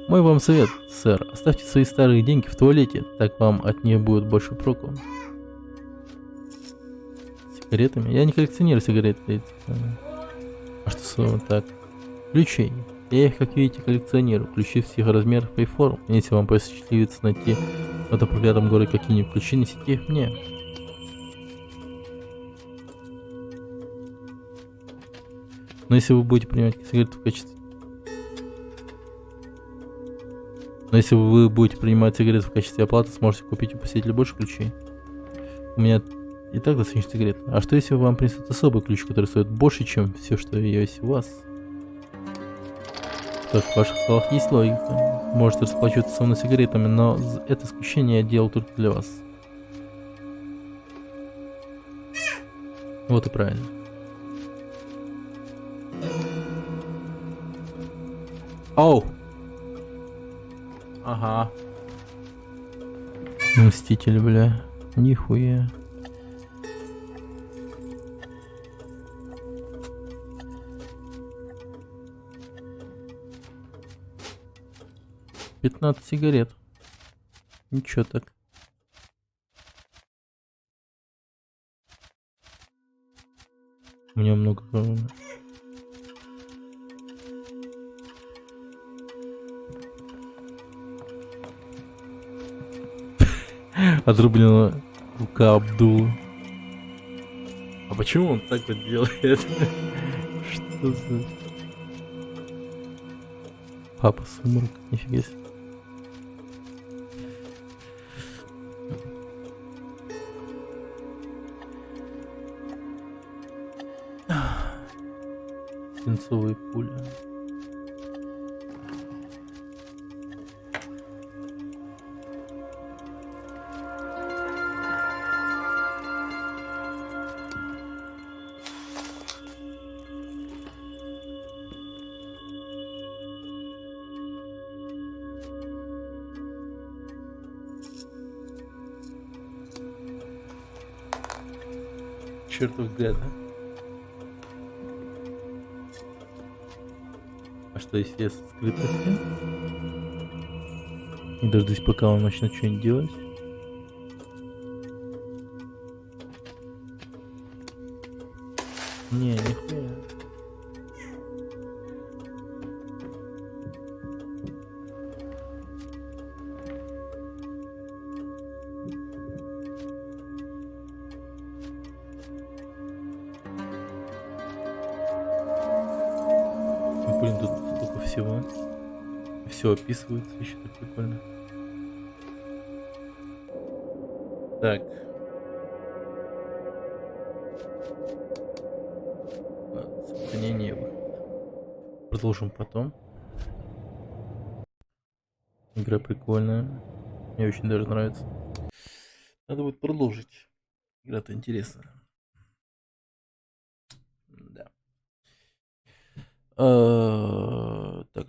Мой вам совет, сэр, оставьте свои старые деньги в туалете, так вам от них будет больше проку. Сигаретами? Я не коллекционирую сигареты. А что так? Ключей. Я их, как видите, коллекционирую. Ключи всех размеров и форм. Если вам посчастливится найти в этом проклятом городе какие-нибудь ключи, несите их мне. Но если вы будете принимать сигареты в качестве... Но если вы будете принимать сигареты в качестве оплаты, сможете купить у посетителя больше ключей. У меня и так достаточно сигарет. А что если вам принесут особый ключ, который стоит больше, чем все, что есть у вас? Так, в ваших словах есть логика. Можете расплачиваться со мной сигаретами, но это исключение я делал только для вас. Вот и правильно. Оу! Ага. Мститель, бля. Нихуя. «15 сигарет. Ничего так. У меня много... Отрублена рука Абдула. А почему он так вот делает? Что за... Папа Сумрак, нифига себе. Свинцовые пули. Чертов гад, а? А что если я со скрытностью? Не дождусь, пока он начнет что-нибудь делать. Не, нихуя. Блин, тут столько всего. Все описывается еще так прикольно. Так. Продолжим потом. Игра прикольная. Мне очень даже нравится. Надо будет продолжить. Игра-то интересная. Да. Так.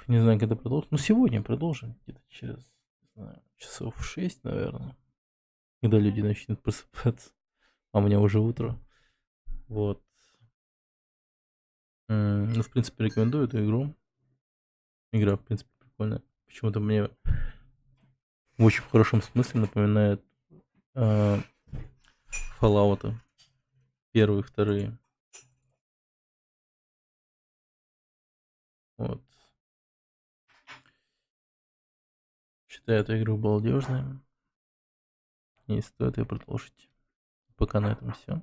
Не знаю, когда продолжим. Ну, сегодня продолжим. Где-то через, не знаю, часов 6, наверное. Когда люди начнут просыпаться. А у меня уже утро. Вот. Ну, в принципе, рекомендую эту игру. Игра, в принципе, прикольная. Почему-то мне в очень хорошем смысле напоминает Fallout. Первые, вторые. Вот. Считаю эту игру балдежной. И стоит ее продолжить. Пока на этом все.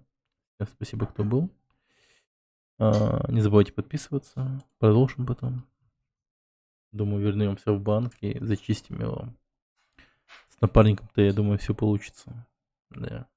Всем спасибо, кто был. Не забывайте подписываться. Продолжим потом. Думаю, вернемся в банк и зачистим его. С напарником-то, я думаю, все получится. Да.